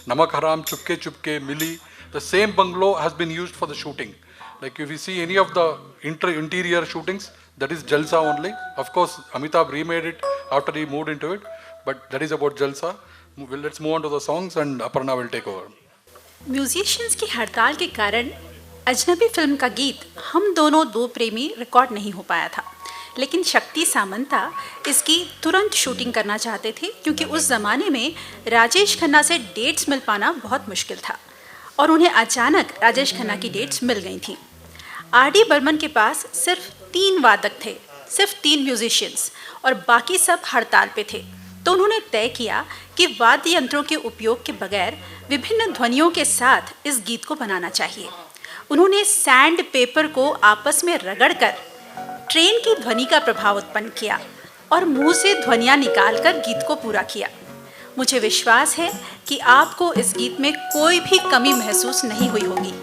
Namak Haram, Chupke Chupke, Milli, the same bungalow has been used for the shooting. Like if you see any of the interior shootings, that is Jalsa only. Of course, Amitabh remade it after he moved into it, but that is about Jalsa. Let's move on to the songs and Aparna will take over. Musicians की हड़ताल के कारण अजनबी film का गीत हम दोनों दो प्रेमी रिकॉर्ड नहीं हो पाया था, लेकिन शक्ति सामंता इसकी तुरंत शूटिंग करना चाहते थे क्योंकि उस ज़माने में राजेश खन्ना से डेट्स मिल पाना बहुत मुश्किल था और उन्हें अचानक राजेश खन्ना की डेट्स मिल गई थीं। आर.डी. बर्मन के पास सिर्फ 3 वादक थे, सिर्फ 3 म्यूजिशियंस, और बाकी सब हड़ताल पे थे। तो उन्होंने तय किया कि वाद्य यंत्रों के उपयोग के बगैर विभिन्न ध्वनियों के साथ इस गीत को बनाना चाहिए। उन्होंने सैंड पेपर को आपस में रगड़कर ट्रेन की ध्वनि का प्रभाव उत्पन्न किया और मुंह से ध्वनियाँ निकालकर गीत को पूरा किया। मुझे विश्वास है कि आपको इस गीत में कोई भी कमी महसूस नहीं हुई होगी।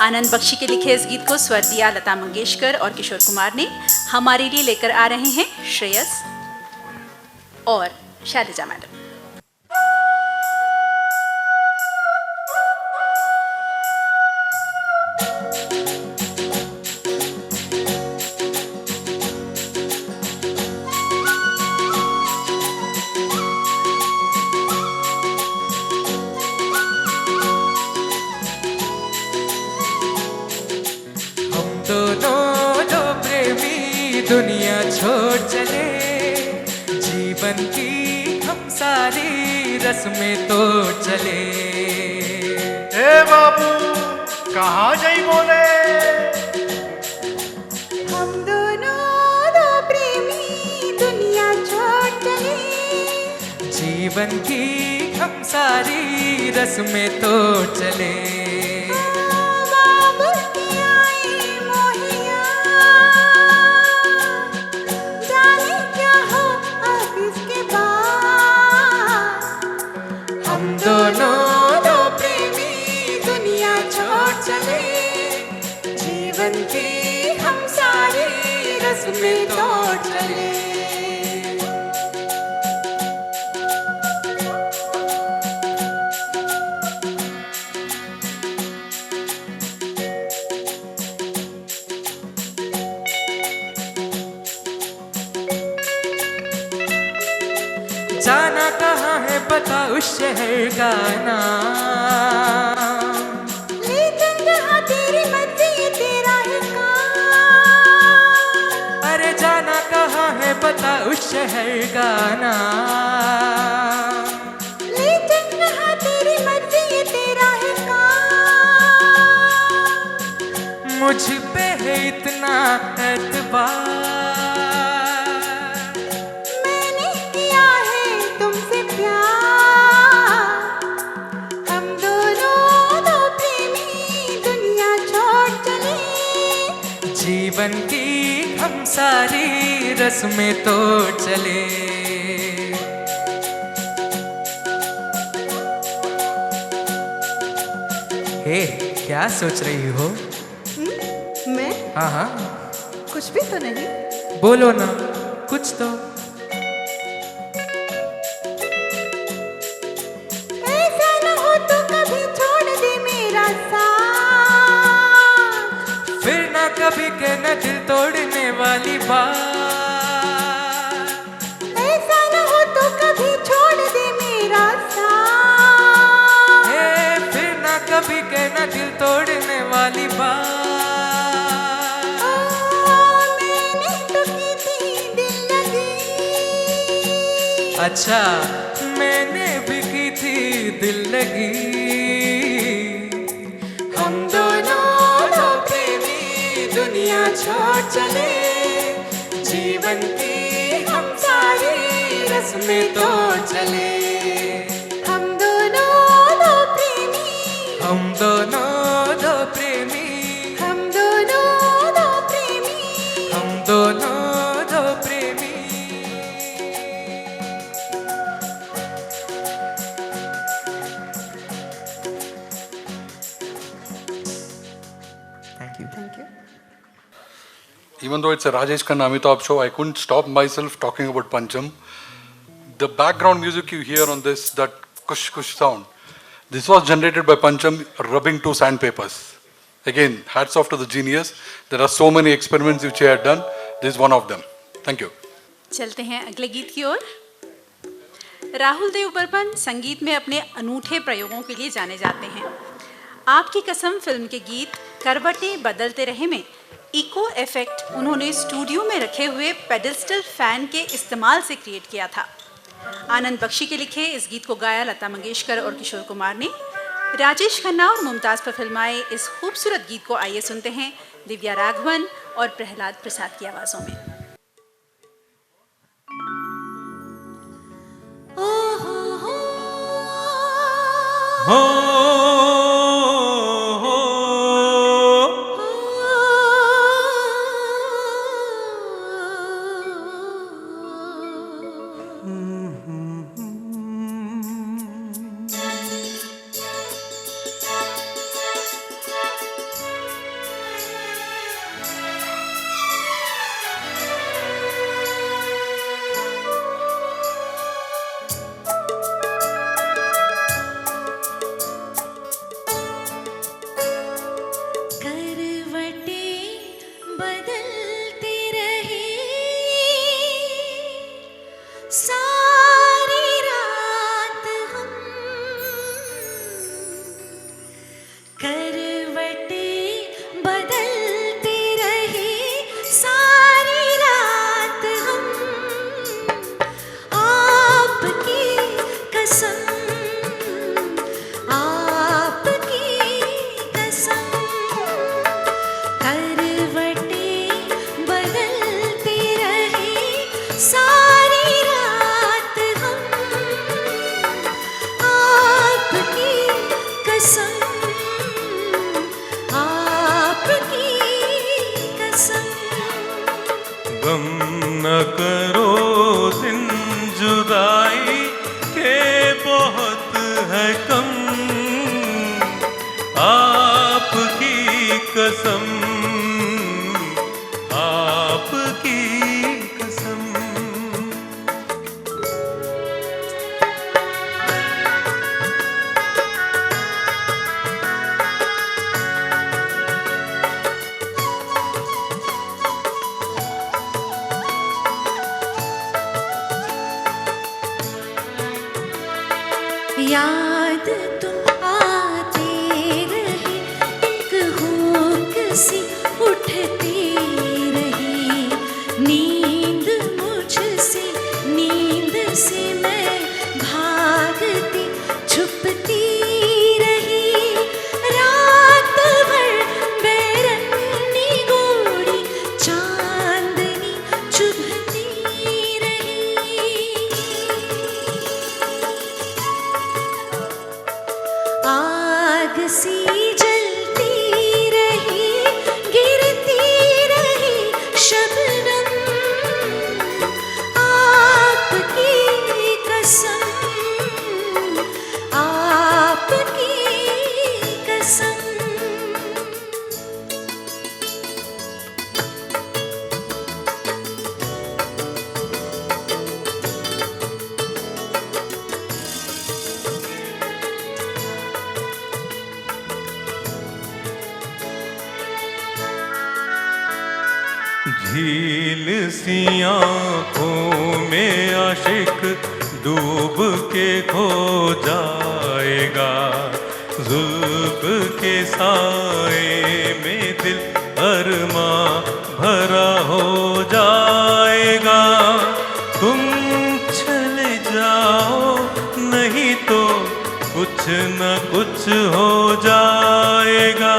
आनंद बख्शी के लिखे इस गीत को स्वर दिया लता मंगेशकर और किशोर कुमार ने। हमारे लिए लेकर आ रहे हैं श्रेयस और शैलजा मैडम। दुनिया छोड़ चले, जीवन की हम सारी रस्में तोड़ चले। ए बाबू कहाँ जाई बोले, हम दोनों दो प्रेमी दुनिया छोड़ चले, जीवन की हम सारी रस्में तोड़ चले। दोनों दो प्रेमी दुनिया छोड़ चले, जीवन की हम सारी रस्में तोड़ चले। जाना कहाँ है पता उस शहर का नाम, लेकिन जहाँ तेरी मर्जी ये तेरा है काम। अरे जाना कहाँ है पता उस शहर का नाम, लेकिन जहाँ तेरी मर्जी ये तेरा है काम। मुझ पे है इतना एतबार, जीवन की हम सारी रस्में तोड़ चले। हे क्या सोच रही हो? मैं? हाँ हाँ, कुछ भी तो नहीं। बोलो ना कुछ तो। ऐसा न हो तो कभी छोड़ दे मेरा साथ, फिर ना कभी कहना दिल तोड़ने वाली बात। ऐसा न हो तो कभी दिल तोड़ने वाली बात। मैंने तो की थी दिल लगी, अच्छा मैंने भी की थी दिल लगी। हम दोनों दो प्रेमी दुनिया छोड़ चले, जीवन की हम सारी रस्में तोड़ चले। हम दोनों दो प्रेमी, हम दोनों दो प्रेमी, हम दोनों दो प्रेमी। हम दोनों दो प्रेमी। Thank you. Thank you. Even though it's a Rajesh Khanna Amitabh show, I couldn't stop myself talking about Pancham. The background music you hear on this, that kush kush sound, this was generated by Pancham rubbing two sandpapers. Again, hats off to the genius. There are so many experiments which he had done. This is one of them. Thank you. चलते हैं अगले गीत की ओर। राहुल देव बर्मन संगीत में अपने अनूठे प्रयोगों के लिए जाने जाते हैं। आपकी कसम फिल्म के गीत करवटें बदलते रहे में इको इफेक्ट उन्होंने स्टूडियो में रखे हुए पेडस्टल फैन के इस्तेमाल से क्रिएट किया था। आनंद बख्शी के लिखे इस गीत को गाया लता मंगेशकर और किशोर कुमार ने। राजेश खन्ना और मुमताज़ पर फिल्माए इस खूबसूरत गीत को आइए सुनते हैं दिव्या राघवन और प्रहलाद प्रसाद की आवाज़ों में। गम न करो दिन जुदाई के बहुत है कम, आपकी कसम, आपकी कसम। याद तुम आते रहे, एक हुक सी उठती रही, नींद मुझसे, नींद से मैं भागती छुपती रही, रात भर बैरनी गोरी चांदनी चुभती रही। आग सी जलती रही, गिरती रही शबनम, आपकी कसम, आपकी कसम। झील सी आँखों में आशिक डूब के खो जाएगा, जुल्फ के साए में दिल अरमां भरा हो जाएगा। तुम चले जाओ नहीं तो कुछ न कुछ हो जाएगा।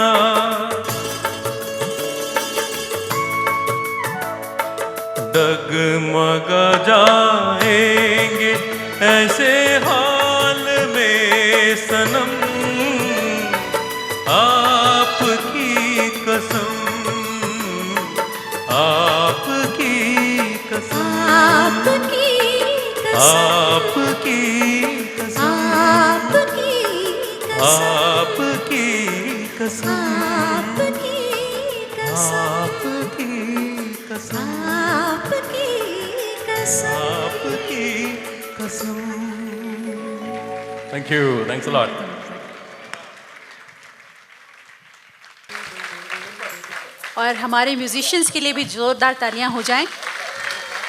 डगमगा जाएंगे ऐसे हाल में सनम, आपकी कसम, आपकी कसम, आपकी कसम, आपकी कसम, आपकी आपकी कसम, कसम, आपकी कसम, आपकी कसम, आपकी कसम। आपकी कसम। Thank you. Thanks a lot. और हमारे म्यूजिशियंस के लिए भी ज़ोरदार तालियां हो जाएं।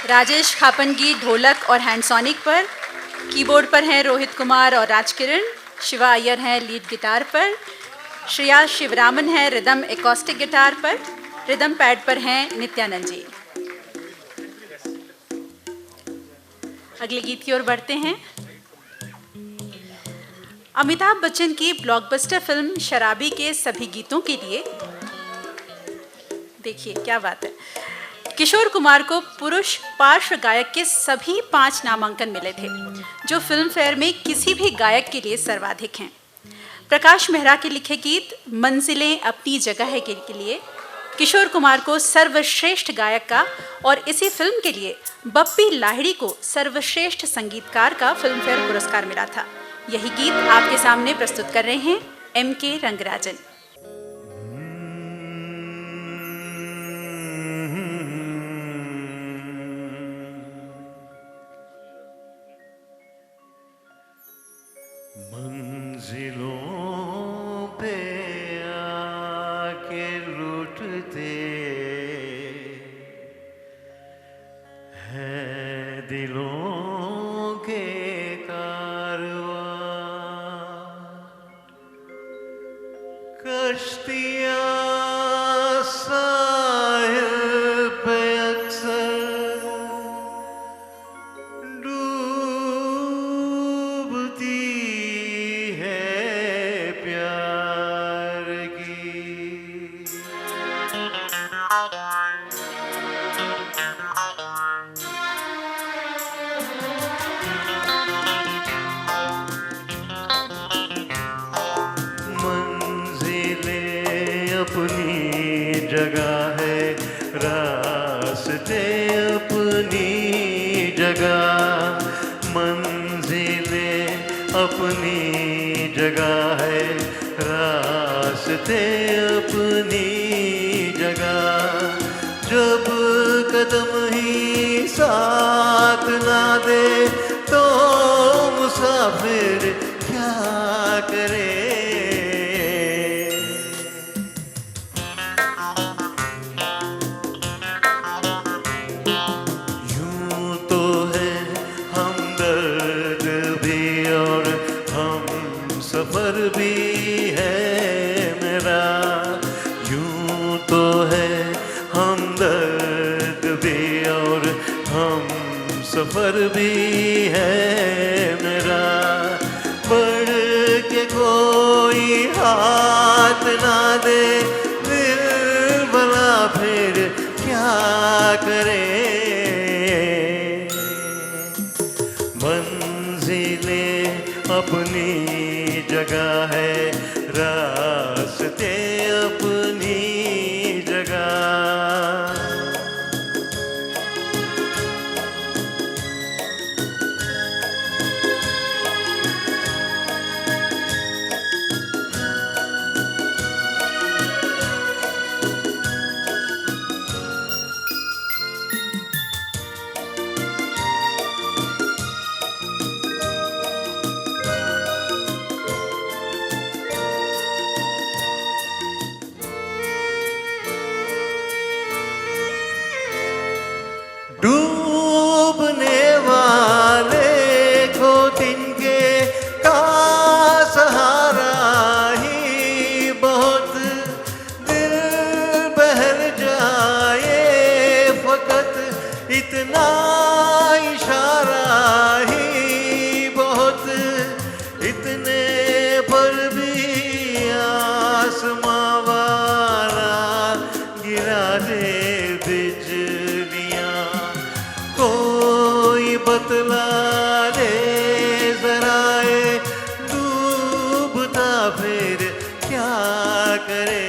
राजेश खापनगी ढोलक और हैंडसोनिक पर, कीबोर्ड पर हैं रोहित कुमार और राजकिरण, शिवा अय्यर हैं लीड गिटार पर, श्रेया शिवरामन हैं रिदम एकॉस्टिक गिटार पर, रिदम पैड पर हैं नित्यानंद जी। अगले गीत की ओर बढ़ते हैं। अमिताभ बच्चन की ब्लॉकबस्टर फिल्म शराबी के सभी गीतों के लिए, देखिए क्या बात है, किशोर कुमार को पुरुष पार्श्व गायक के सभी 5 नामांकन मिले थे, जो फिल्म फेयर में किसी भी गायक के लिए सर्वाधिक हैं। प्रकाश मेहरा के लिखे गीत मंजिलें अपनी जगह है के लिए किशोर कुमार को सर्वश्रेष्ठ गायक का और इसी फिल्म के लिए बप्पी लाहिड़ी को सर्वश्रेष्ठ संगीतकार का फिल्म फेयर पुरस्कार मिला था। यही गीत आपके सामने प्रस्तुत कर रहे हैं M.K. रंगराजन। मंजिलों पे आके लुटते हैं दिलों के कारवां, कश्तियाँ साहिल पे अक्सर अपनी जगह है, रास्ते अपनी जगह, मंजिलें अपनी जगह है, रास्ते अपनी जगह। जब कदम ही साथ ना दे तो मुसाफिर क्या करे। सफर भी है मेरा, यूं तो है हमदर्द भी और हम सफर भी है मेरा। बढ़ के कोई हाथ ना दे दिल भला फिर क्या करे। मंजिलें अपनी जगह है, रास्ते अपनी जगह। डूबने वाले को तिनके का सहारा इतना इशारा ही बहुत, इतने पर भी आसमां वाला गिरा दे बिजलियां। कोई बतला दे जरा ये डूबता फिर क्या करे।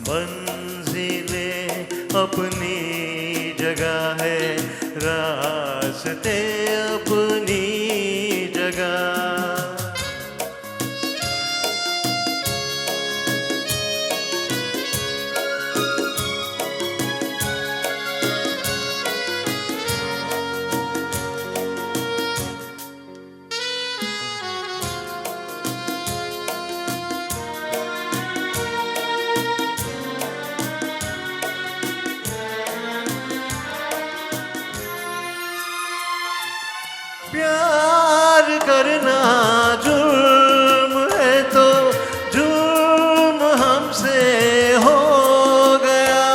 मंजिलें अपनी जगह है, रास्ते अपनी जगह। प्यार करना जुर्म है तो जुर्म हमसे हो गया,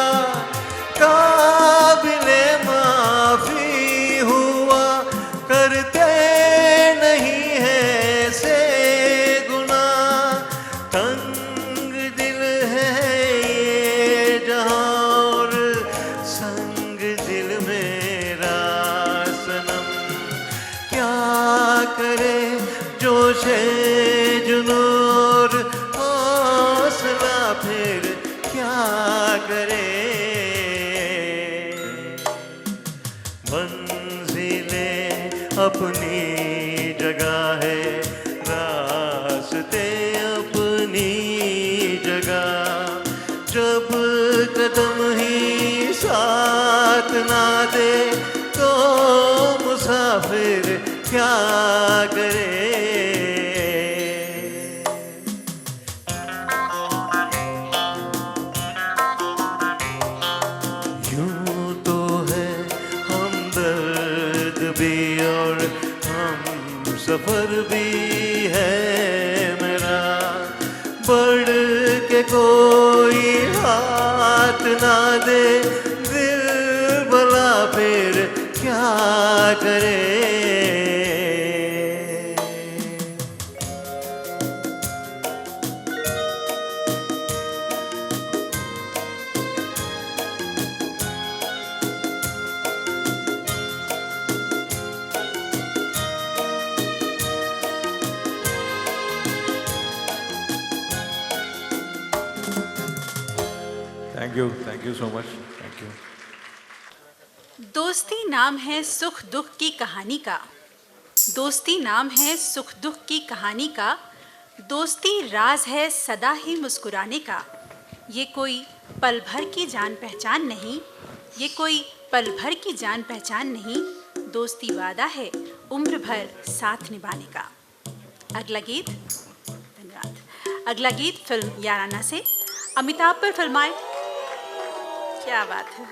काबिले माफी हुआ करते नहीं है से गुनाह। तंग दिल है ये जहां और संग दिल मेरा सनम। क्या करे जोशे जुनूर हौसला फिर क्या करे। मंजिलें अपनी जगह है, रास्ते अपनी जगह। जब कदम ही साथ ना दे तो मुसाफिर क्या करे। यूं तो है हमदर्द भी और हम सफर भी है मेरा, बढ़ के कोई हाथ ना दे दिल भला फिर क्या करे। Thank you so much. Thank you. दोस्ती नाम है सुख दुख की कहानी का, दोस्ती नाम है सुख दुख की कहानी का, दोस्ती राज है सदा ही मुस्कुराने का। ये कोई पल भर की जान पहचान नहीं, ये कोई पल भर की जान पहचान नहीं, दोस्ती वादा है उम्र भर साथ निभाने का। अगला गीत, धन्यवाद। अगला गीत फिल्म याराना से अमिताभ पर फिल्माए, क्या बात है,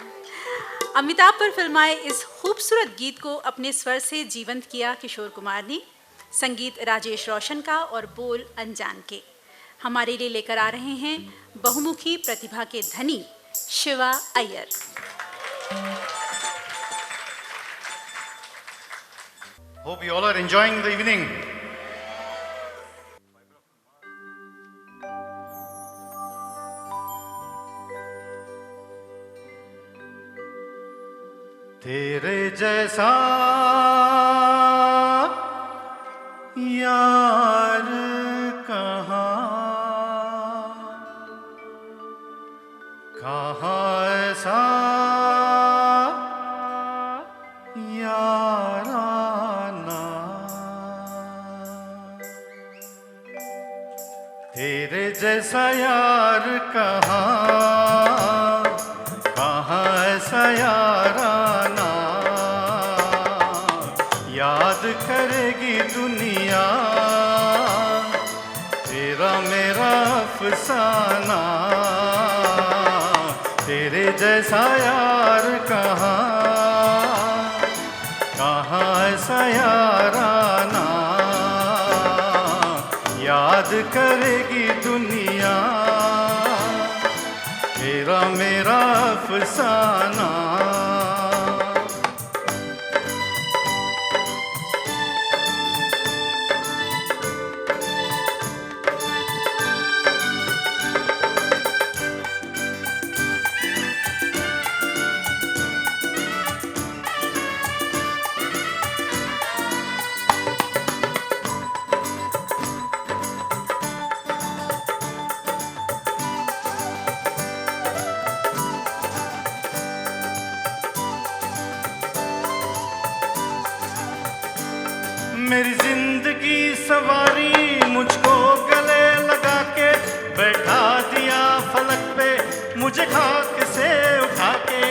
अमिताभ पर फिल्माए इस खूबसूरत गीत को अपने स्वर से जीवंत किया किशोर कुमार ने। संगीत राजेश रोशन का और बोल अनजान के। हमारे लिए लेकर आ रहे हैं बहुमुखी प्रतिभा के धनी Shiva Iyer. Hope you all are enjoying the evening. तेरे जैसा यार कहाँ ऐसा याराना। तेरे जैसा यार कहाँ ऐसा याराना। याद करेगी दुनिया तेरा मेरा अफसाना। तेरे जैसा यार कहाँ ऐसा याराना। याद करेगी दुनिया तेरा मेरा अफसाना। मेरी जिंदगी सवारी मुझको गले लगा के बैठा दिया फलक पे मुझे खाक से उठा के।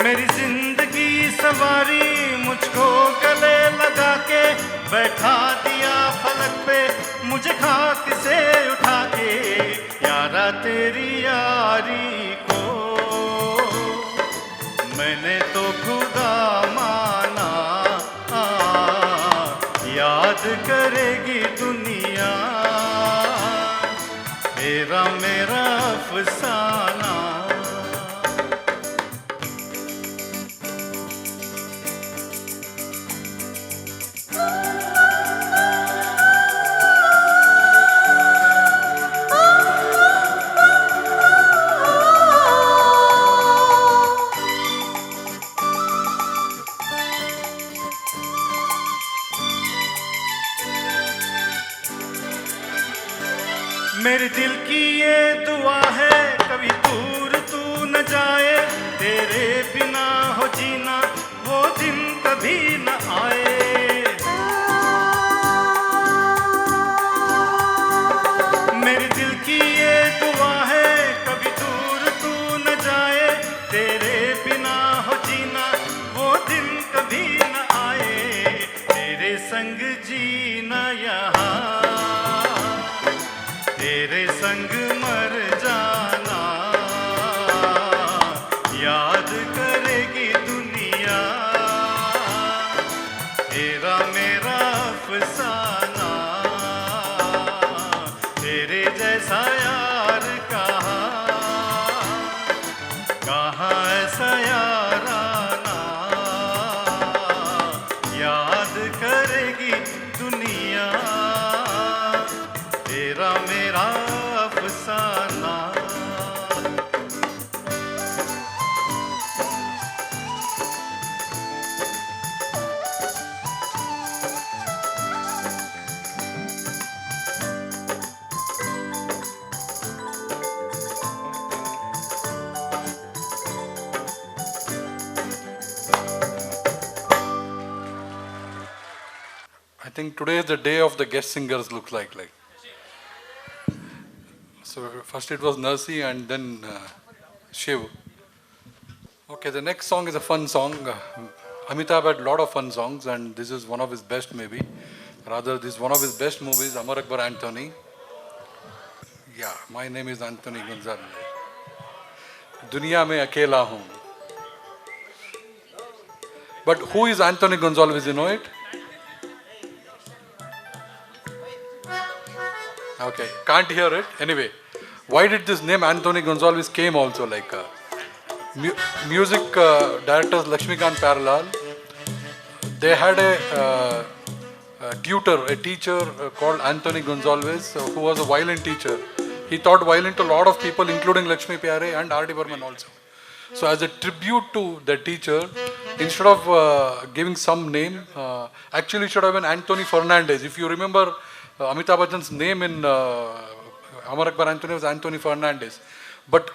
मेरी जिंदगी सवारी मुझको गले लगा के बैठा दिया फलक पे मुझे खाक से उठा के। यारा तेरी यारी को मैंने तो खुदा माना, याद करेगी दुनिया तेरा मेरा अफसाना। मेरे दिल की ये दुआ है कभी दूर तू न जाए, तेरे बिना हो जीना वो दिन कभी न आए। मेरे दिल की ये दुआ है कभी दूर तू न जाए, तेरे बिना हो जीना वो दिन कभी न आए। तेरे संग जीना यहाँ तेरे संग मर जाना, याद करेगी दुनिया तेरा मेरा अफसाना। तेरे जैसा यार कहाँ ऐसा याराना, याद करेगी दुनिया तेरा मेरा अफसाना। I think today is the day of the guest singers, looks like. So first it was Nursi and then Shiv. Okay, the next song is a fun song. Amitabh had a lot of fun songs and this is one of his best maybe. Rather, this is one of his best movies, Amar Akbar Anthony. Yeah, my name is Anthony Gonzalez. Duniya mein akela hoon. But who is Anthony Gonzalez, you know it? Okay, can't hear it. Anyway, why did this name Anthony Gonzalez came also? Like music directors Lakshmikant Parallel, they had a tutor, a teacher called Anthony Gonzalez, who was a violin teacher. He taught violin to a lot of people, including Lakshmi Pyare and R.D. Burman also. So as a tribute to the teacher, instead of giving some name, actually it should have been Anthony Fernandez. If you remember, Amitabh Bachchan's name in Amar Akbar Anthony was Anthony Fernandez. But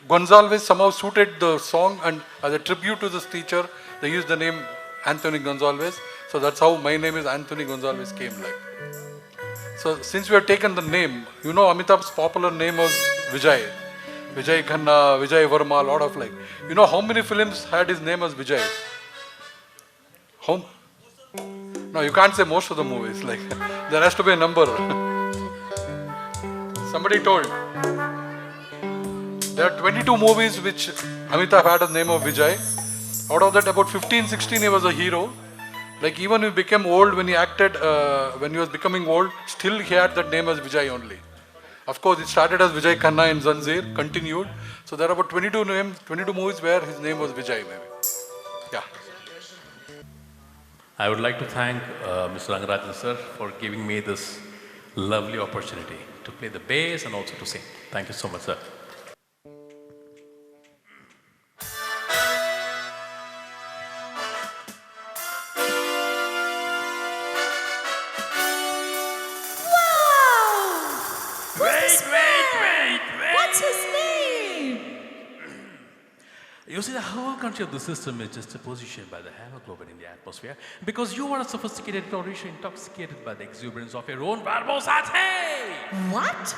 Gonzalez somehow suited the song, and as a tribute to this teacher, they used the name Anthony Gonzalez. So that's how my name is Anthony Gonzalez came like. So since we have taken the name, you know Amitabh's popular name was Vijay. Vijay Khanna, Vijay Verma, a lot of like. You know how many films had his name as Vijay? How? No, you can't say most of the movies. Like there has to be a number. Somebody told. There are 22 movies which Amitabh had the name of Vijay. Out of that, about 15, 16 he was a hero. Like even when he became old, when he acted, when he was becoming old, still he had that name as Vijay only. Of course, it started as Vijay Khanna in Zanjeer, continued. So there are about 22 movies where his name was Vijay, maybe. Yeah. I would like to thank Mr. Rangarajan sir for giving me this lovely opportunity to play the bass and also to sing. Thank you so much, sir. What's his name? You see, the whole country of the system is just positioned by the hemoglobin in the atmosphere because you are a sophisticated Mauritian intoxicated by the exuberance of your own verbosity. What?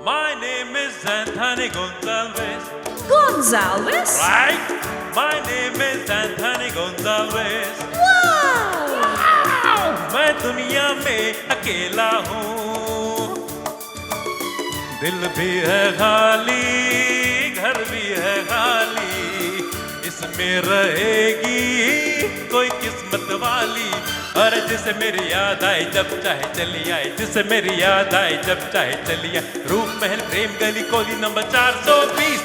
My name is Anthony Gonzalez. Gonzalez? Right? My name is Anthony Gonzalez. Wow! मैं दुनिया में अकेला हूँ, दिल भी है खाली, घर भी है खाली, इसमें रहेगी कोई किस्मत वाली। और जिसे मेरी याद आए जब चाहे चली आए, जिसे मेरी याद आए जब चाहे चली आए, रूप महल प्रेम गली Koli number 420।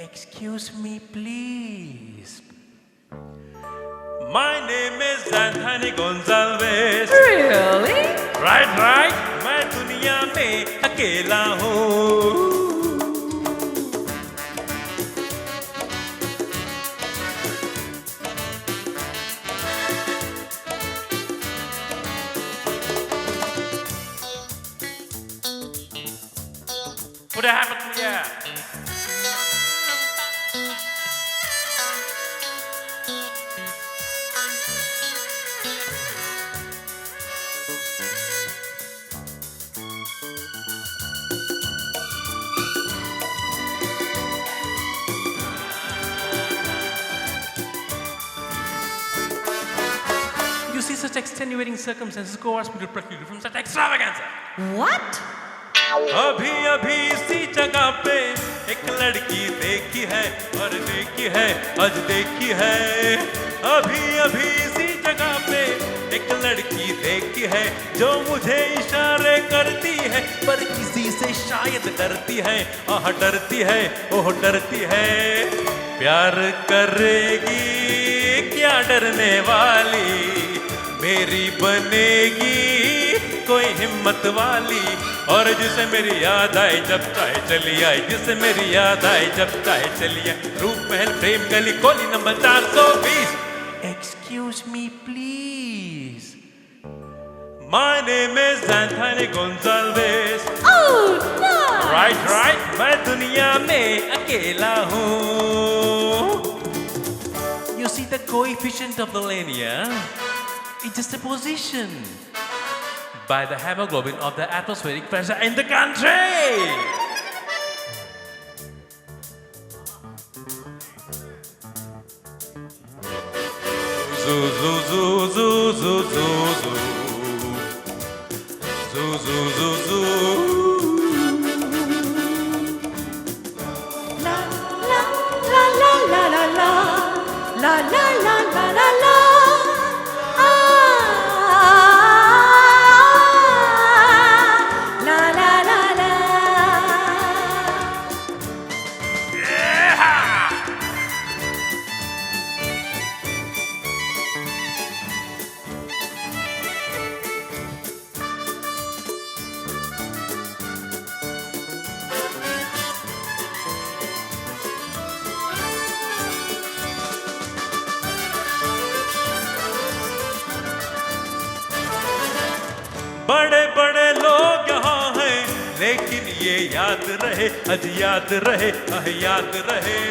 Excuse me, please. My name is Anthony Gonzalez. Really? Right. मैं दुनिया में अकेला हूँ। Put a hammer in the air. You see, such extenuating circumstances coerce me to preclude you from such extravaganza. What? अभी अभी इसी जगह पे एक लड़की देखी है और देखी है आज देखी है। अभी अभी इसी जगह पे एक लड़की देखी है जो मुझे इशारे करती है, पर किसी से शायद डरती है। आह डरती है, ओह डरती है। प्यार करेगी क्या डरने वाली, मेरी बनेगी कोई हिम्मत वाली। और जिसे मेरी याद आए जब चाहे चली आए, जिसे मेरी याद आए जब चाहे चली आए, रूप महल प्रेम गली Koli number 420। Excuse me, please. My name is Anthony Gonzalez. Oh, nice! Right. मैं दुनिया में अकेला हूँ। You see, the coefficient of the linear is just a position by the hemoglobin of the atmospheric pressure in the country. Zoo, zoo, zoo, zoo, zoo, zoo, zoo. Zoo, zoo, zoo, zoo. La la la la la la la la la la la la la. बड़े बड़े लोग यहाँ हैं, लेकिन ये याद रहे, आज याद रहे, आह याद रहे।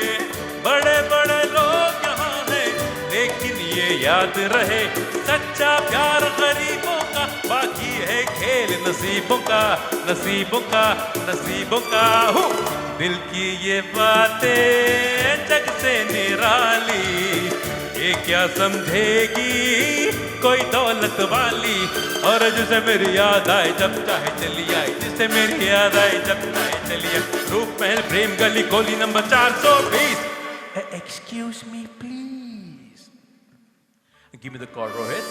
बड़े बड़े लोग यहाँ हैं, लेकिन ये याद रहे, सच्चा प्यार गरीबों का, बाकी है खेल नसीबों का, नसीबों का, नसीबों का। दिल की ये बातें जग से निराली, ये क्या समझेगी कोई दौलत वाली। और जिसे मेरी याद आए जब चाहे चली आए, जिसे मेरी याद आए जब चाहे चली आए, रूप महल प्रेम गली Koli number 420। Excuse me, please. Give me the chord, Rohit.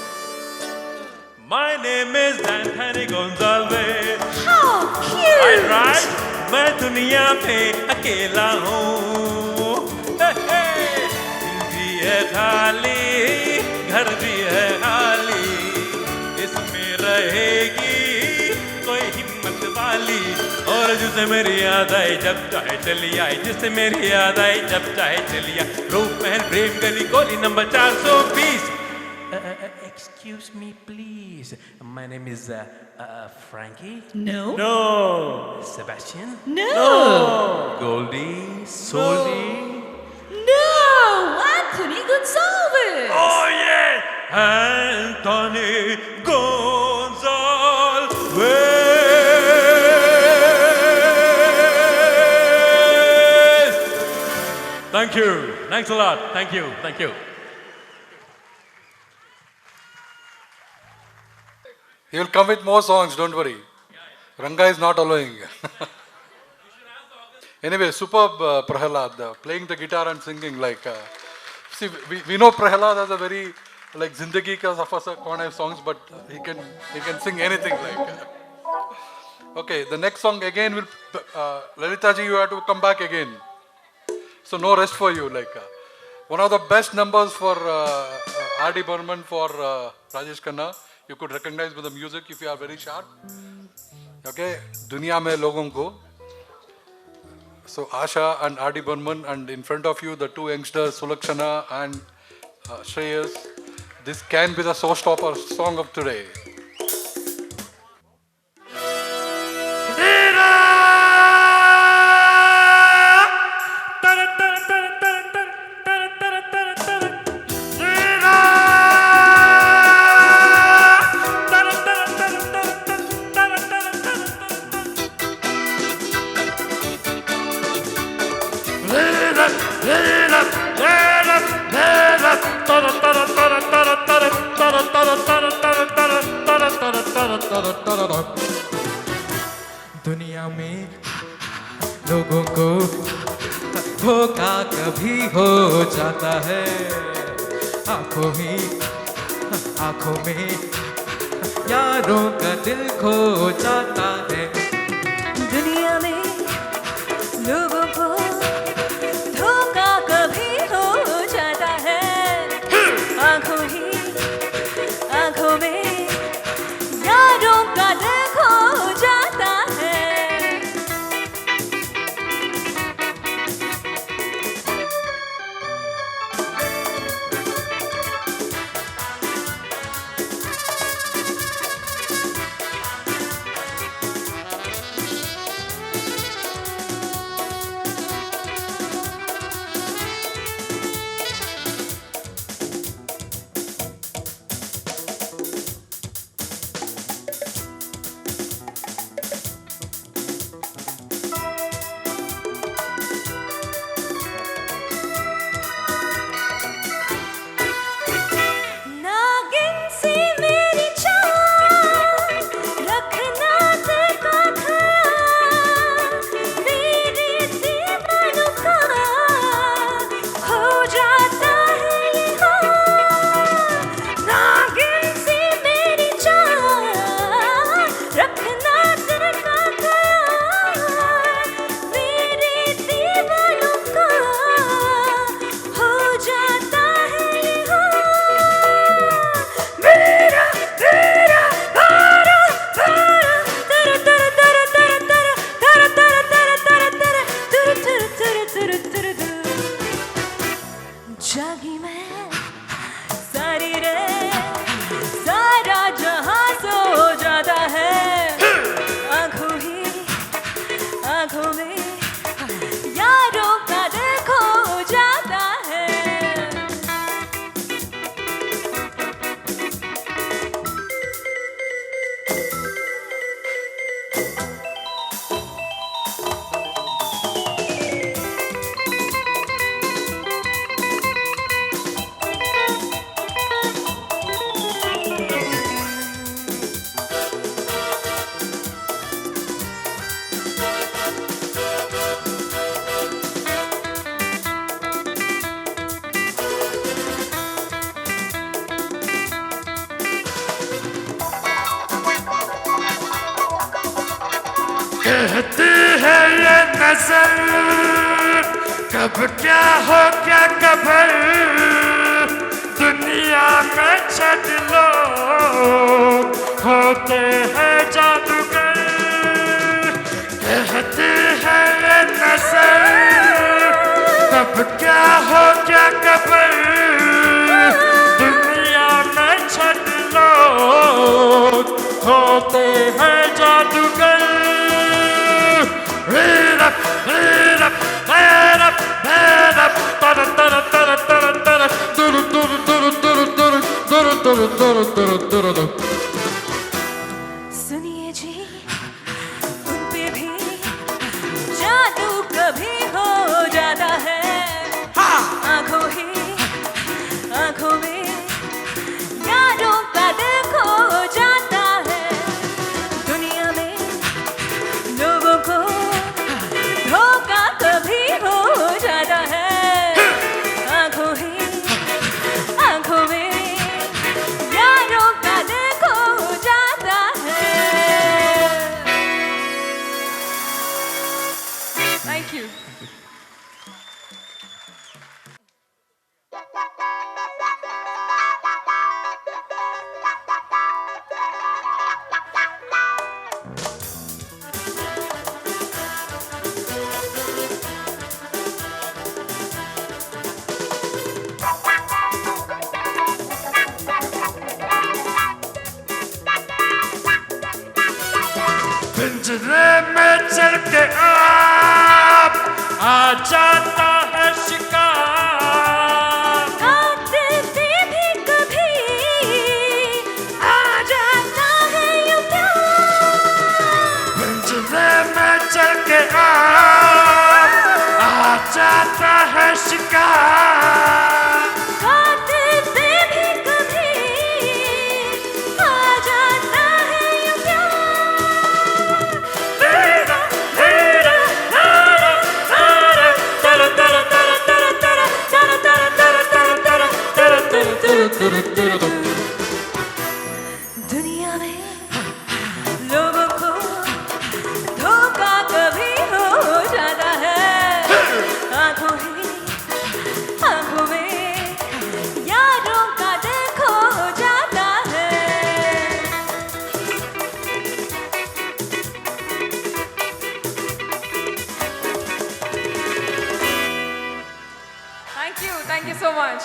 My name is Anthony Gonzalez. How cute! Alright, मैं दुनिया में अकेला हूँ. Hey, hey. दिल भी है खाली, घर भी है खाली. इसमें रहेगी कोई हिम्मत वाली. और जिसे मेरी याद आई जब चाहे चली आई. जिसे मेरी याद आई जब चाहे चली आई. रूप महल प्रेम गली गोली number 420. Excuse me, please. My name is Frankie. No. No. Sebastian. No. Goldie. Soldy. No! Anthony Gonzalez! Oh yeah, Anthony Gonzalez. Thank you. Thanks a lot. Thank you. Thank you. He will come with more songs, don't worry. Ranga is not allowing. Anyway, superb Prahalad, playing the guitar and singing like... see, we know Prahalad has a very, like, Zindagi Ka Safar Sa Kaun Hai songs, but he can sing anything like... Okay, the next song again will... Lalita ji, you have to come back again. So no rest for you. Like one of the best numbers for R.D. Burman for Rajesh Khanna. You could recognize with the music if you are very sharp. Okay, Duniya Mein Logon Ko. So Asha and R.D. Burman, and in front of you the two youngsters Sulakshana and Shreyas. This can be the showstopper song of today. दुनिया में लोगों को धोखा कभी हो जाता है. आंखों में यारों का दिल खो जाता है. दुनिया में लोगों को धोखा कभी हो जाता है. आंखों में यारों का दिल खो जाता है. कहती है ये नजर कब क्या हो क्या खबर दुनिया में छद लोग होते हैं जादूगर कहती है ये नजर कब क्या हो क्या खबर दुनिया में छद लोग होते हैं जादूगर सुनिए जी उन पे भी जादू कभी हो जाता है आंखों में यारों का दिल खो जाता है दुनिया में लोगों को धोखा कभी हो जाता है आंखों में यारों का दिल खो जाता है थैंक यू पिंजरे में चढ़ के आप आ जाता है शिकार कातिल से भी कभी आ जाता है यूं प्यार पिंजरे में चढ़ के आप आ जाता है शिकार कातिल से भी कभी आ जाता है यूं दुनिया में लोगों को धोखा कभी हो जाता है आंखों में यारों का दिल खो जाता है Thank you so much.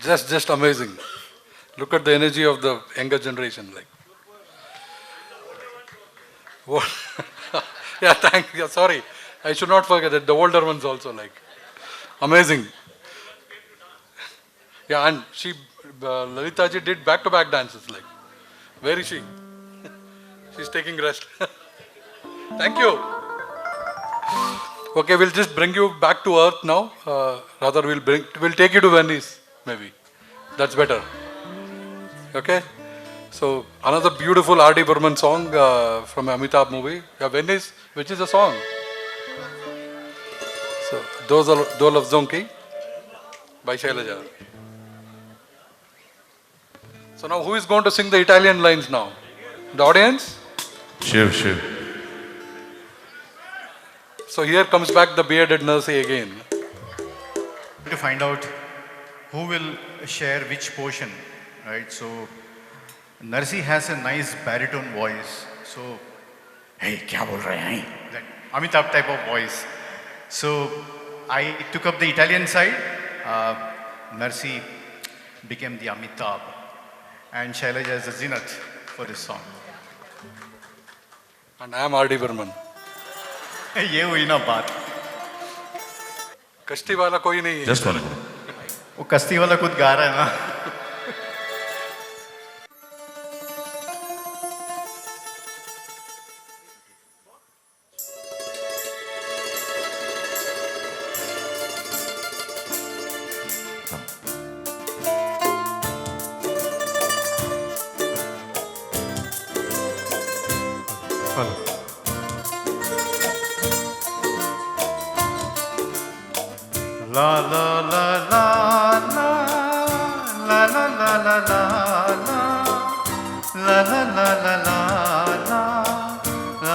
Just amazing. Look at the energy of the younger generation. Like, what? Yeah, sorry. I should not forget that the older ones also like. Amazing. Yeah, and she, Lalita ji did back-to-back dances. Like, where is she? She's taking rest. Thank you. Okay, we'll just bring you back to earth now. Rather, we'll take you to Venice, maybe. That's better. Okay? So, another beautiful R.D. Burman song from Amitabh movie. Yeah, Venice, which is a song. So, Do Lafzon Ki by Shailaja. So now, who is going to sing the Italian lines now? The audience? Shiv. So here comes back the bearded Narsi again. To find out who will share which portion, right? So Narsi has a nice baritone voice. So, hey, kya bol rahe hain? That Amitabh type of voice. So I took up the Italian side. Narsi became the Amitabh, and Shailaja is the Zinat for this song. And I am R.D. Burman. ये हुई ना बात. कश्ती वाला कोई नहीं है. Just one. वो कश्ती वाला खुद गा रहा है ना. La la la la la la la la la la la la la la la la la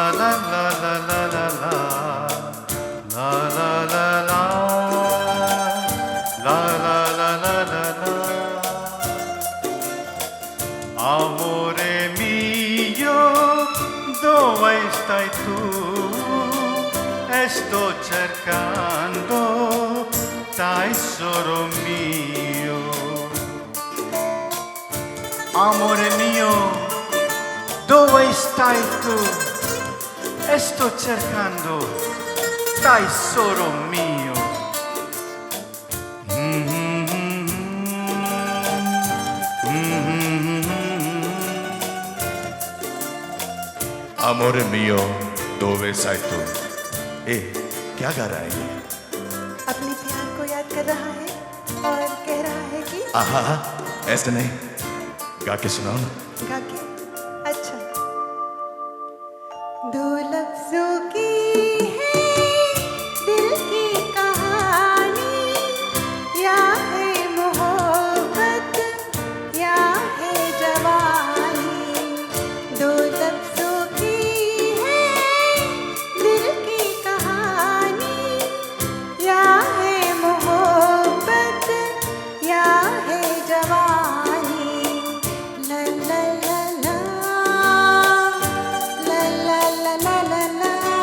Amore mio, dove stai tu? E sto cercando tesoro mio. Amore mio, dove stai tu? E sto cercando tesoro mio. Amore mio, dove sei tu? क्या गा रहा है ये? अपने प्यार को याद कर रहा है और कह रहा है कि आहा, ऐसे नहीं, गा के सुनाओ ना। गा के अच्छा दो लफ्जों की है दिल की कहानी या है मोहब्बत या है जवानी दो लफ्जों की है दिल की कहानी या है मोहब्बत या है जवानी ला ला ला ला ला ला ला ला ला ला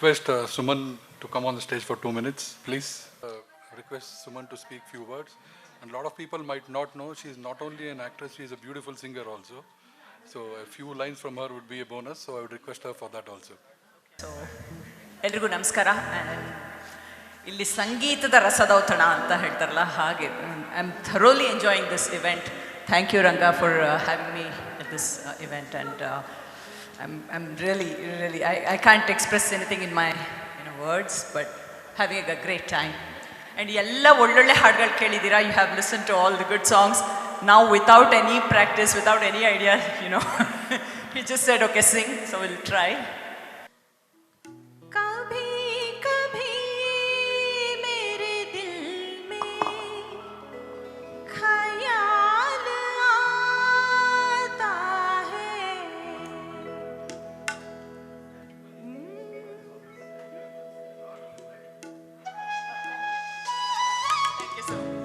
request Suman to come on the stage for 2 minutes, please. Request Suman to speak few words. And a lot of people might not know, she is not only an actress, she is a beautiful singer also. So a few lines from her would be a bonus, so I would request her for that also. ಎಲ್ರಿಗೂ ನಮಸ್ಕಾರ. ಇಲ್ಲಿ ಸಂಗೀತದ ರಸದೌತಣ ಅಂತ ಹೇಳ್ತಾರಲ್ಲ ಹಾಗೆ I am thoroughly enjoying this event. Thank you Ranga for having me at this event and I am really I can't express anything in my words but having a great time. And ಎಲ್ಲ ಒಳ್ಳೊಳ್ಳೆ ಹಾಡುಗಳು ಕೇಳಿದ್ದೀರಾ. You have listen to all the good songs. Now without any practice, without any idea, he just said, okay, sing, so we'll try. कभी कभी मेरे दिल में ख्याल आता है, Thank you so much.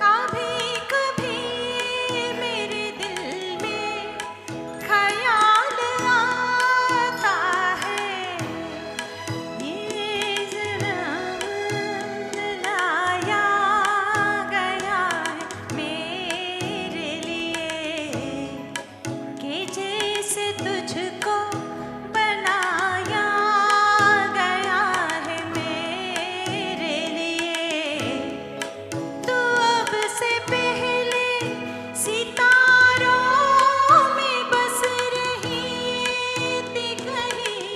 कभी कभी मेरे दिल में ख्याल आता है, ये ज़न्म लाया गया है मेरे लिए, कि जैसे तुझको बनाया गया है मेरे लिए। तू अब से पहले सितारों में बस रही थी कहीं,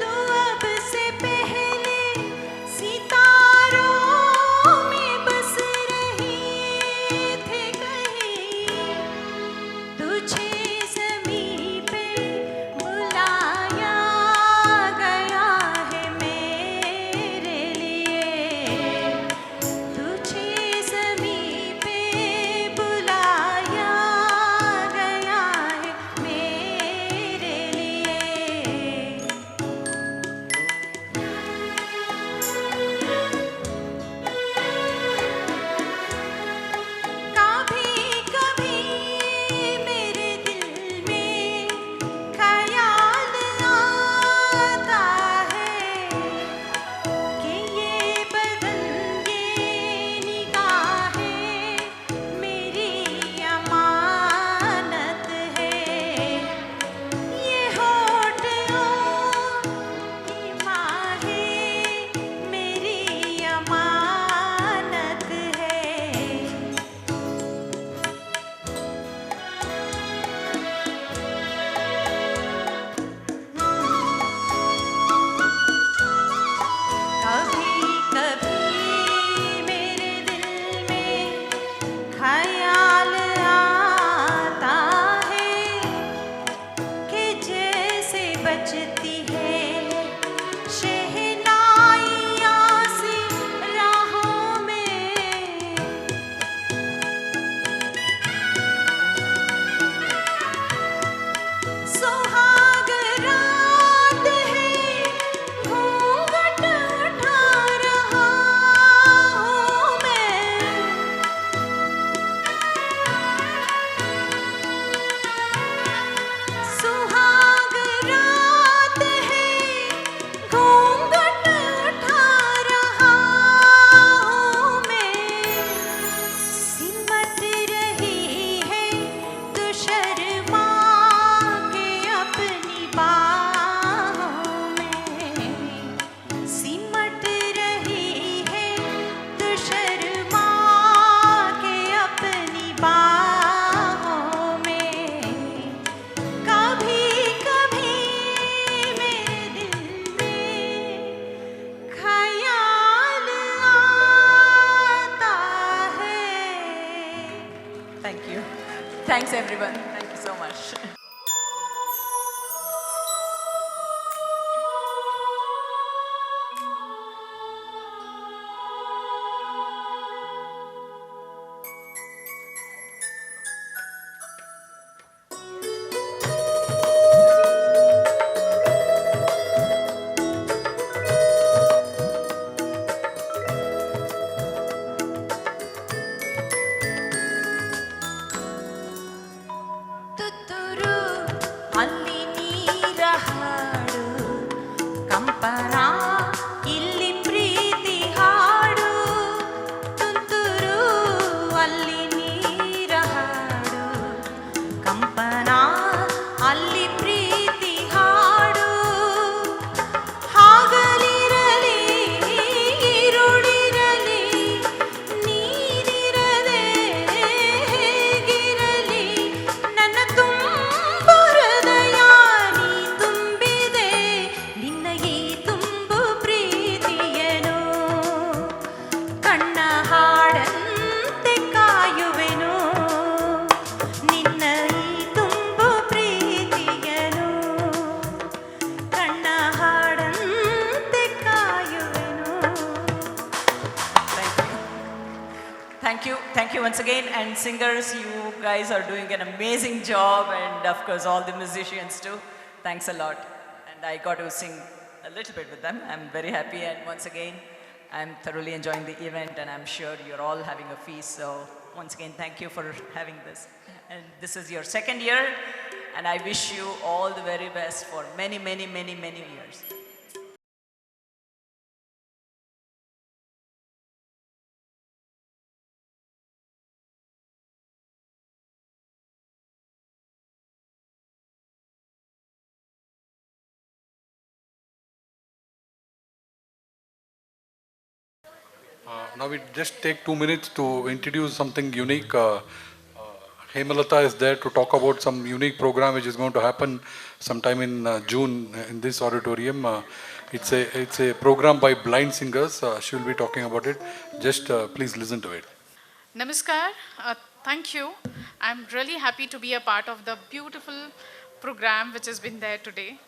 तू अब से पहले सितारों में बस रही थी कहीं, तुझे ज़मीं पे बुलाया गया है मेरे लिए, तुझे ज़मीं पे बुलाया गया है मेरे लिए। कभी कभी मेरे दिल में ख्याल आता है, कि ये बदन ये निगाहें मेरी अमानत है, ये होठ और ये बाहें मेरी अमानत है। कभी कभी मेरे दिल में ख्याल आता है, कि जैसे बजती है शहनाइयाँ सी राहों में, सुहाग रात है घूंघट उठा रहा हूँ मैं, सुहाग रात है घूंघट उठा रहा हूँ मैं, सिमट रही है तो शर्मा के अपनी बाहों में, सिमट रही है तो शर्मा के अपनी बाहों में। कभी कभी मेरे दिल में ख्याल आता है। Thank you. Thanks everyone. Thank you so much. thank you once again. And singers, you guys are doing an amazing job, and of course all the musicians too. Thanks a lot. And I got to sing a little bit with them. I'm very happy, and once again, I'm thoroughly enjoying the event, and I'm sure you're all having a feast. So once again, thank you for having this. And this is your second year, and I wish you all the very best for many, many, many, many years. Now we just take 2 minutes to introduce something unique. Hemalata is there to talk about some unique program which is going to happen sometime in June in this auditorium. It's a program by blind singers. She will be talking about it. Just please listen to it. Namaskar. Thank you. I'm really happy to be a part of the beautiful program which has been there today.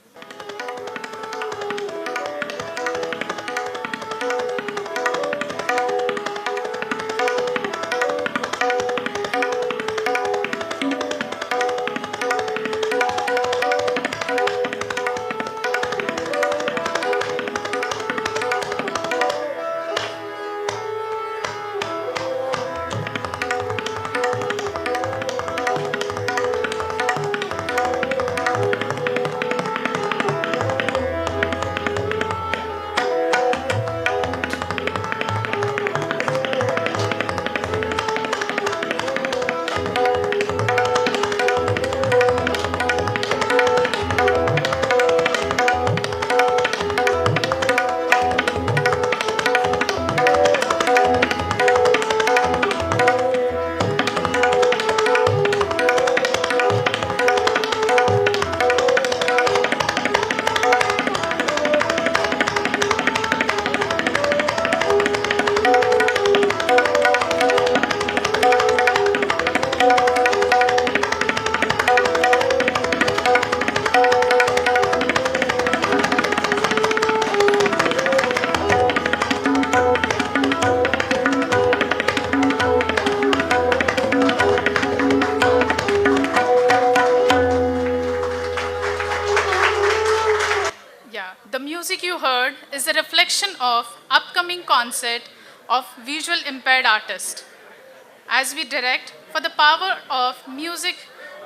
Music you heard is a reflection of upcoming concert of visual impaired artist. As we direct for the power of music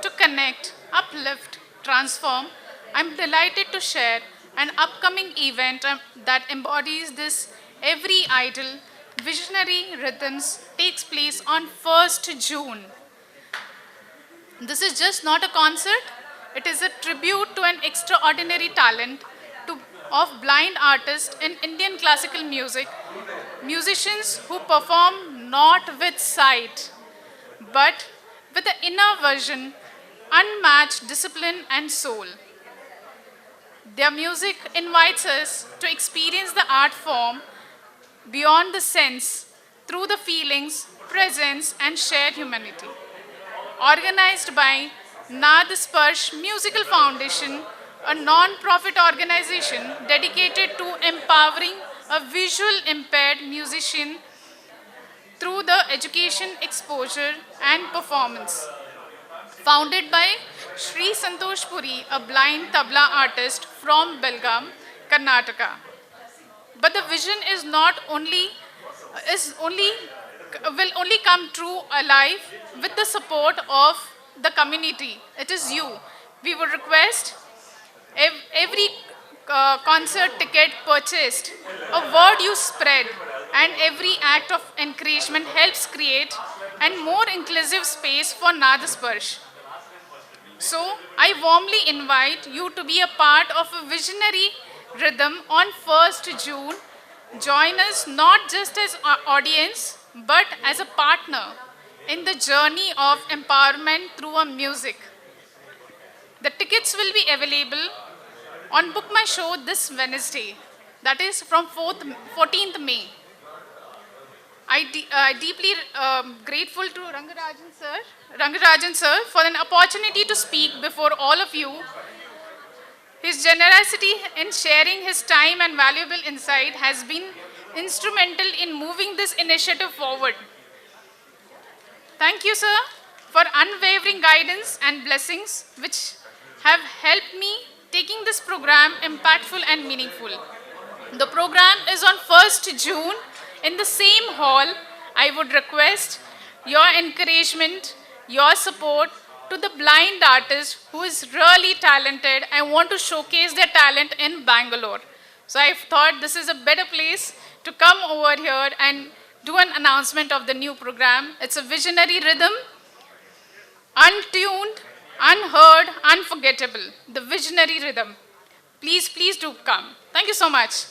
to connect, uplift, transform, I'm delighted to share an upcoming event that embodies this. Every Idol Visionary Rhythms takes place on 1st June. This is just not a concert, it is a tribute to an extraordinary talent of blind artists in Indian classical music, musicians who perform not with sight, but with the inner vision, unmatched discipline and soul. Their music invites us to experience the art form beyond the sense through the feelings, presence, and shared humanity. Organized by Naad Sparsh Musical Foundation, a non-profit organization dedicated to empowering a visual impaired musician through the education, exposure, and performance. Founded by Sri Santosh Puri, a blind tabla artist from Belgaum, Karnataka. But the vision will only come true alive with the support of the community. It is you. We would request every concert ticket purchased, a word you spread, and every act of encouragement helps create a more inclusive space for Naad Sparsh. So, I warmly invite you to be a part of a visionary rhythm on 1st June. Join us not just as an audience, but as a partner in the journey of empowerment through our music. The tickets will be available on Book My Show this Wednesday, that is from 14th May. I deeply grateful to Rangarajan sir for an opportunity to speak before all of you. His generosity in sharing his time and valuable insight has been instrumental in moving this initiative forward. Thank you, sir, for unwavering guidance and blessings which have helped me taking this program impactful and meaningful. The program is on 1st June in the same hall. I would request your encouragement, your support to the blind artist who is really talented and want to showcase their talent in Bangalore. So I thought this is a better place to come over here and do an announcement of the new program. It's a visionary rhythm, untuned, unheard, unforgettable. The visionary rhythm. Please, please do come. Thank you so much.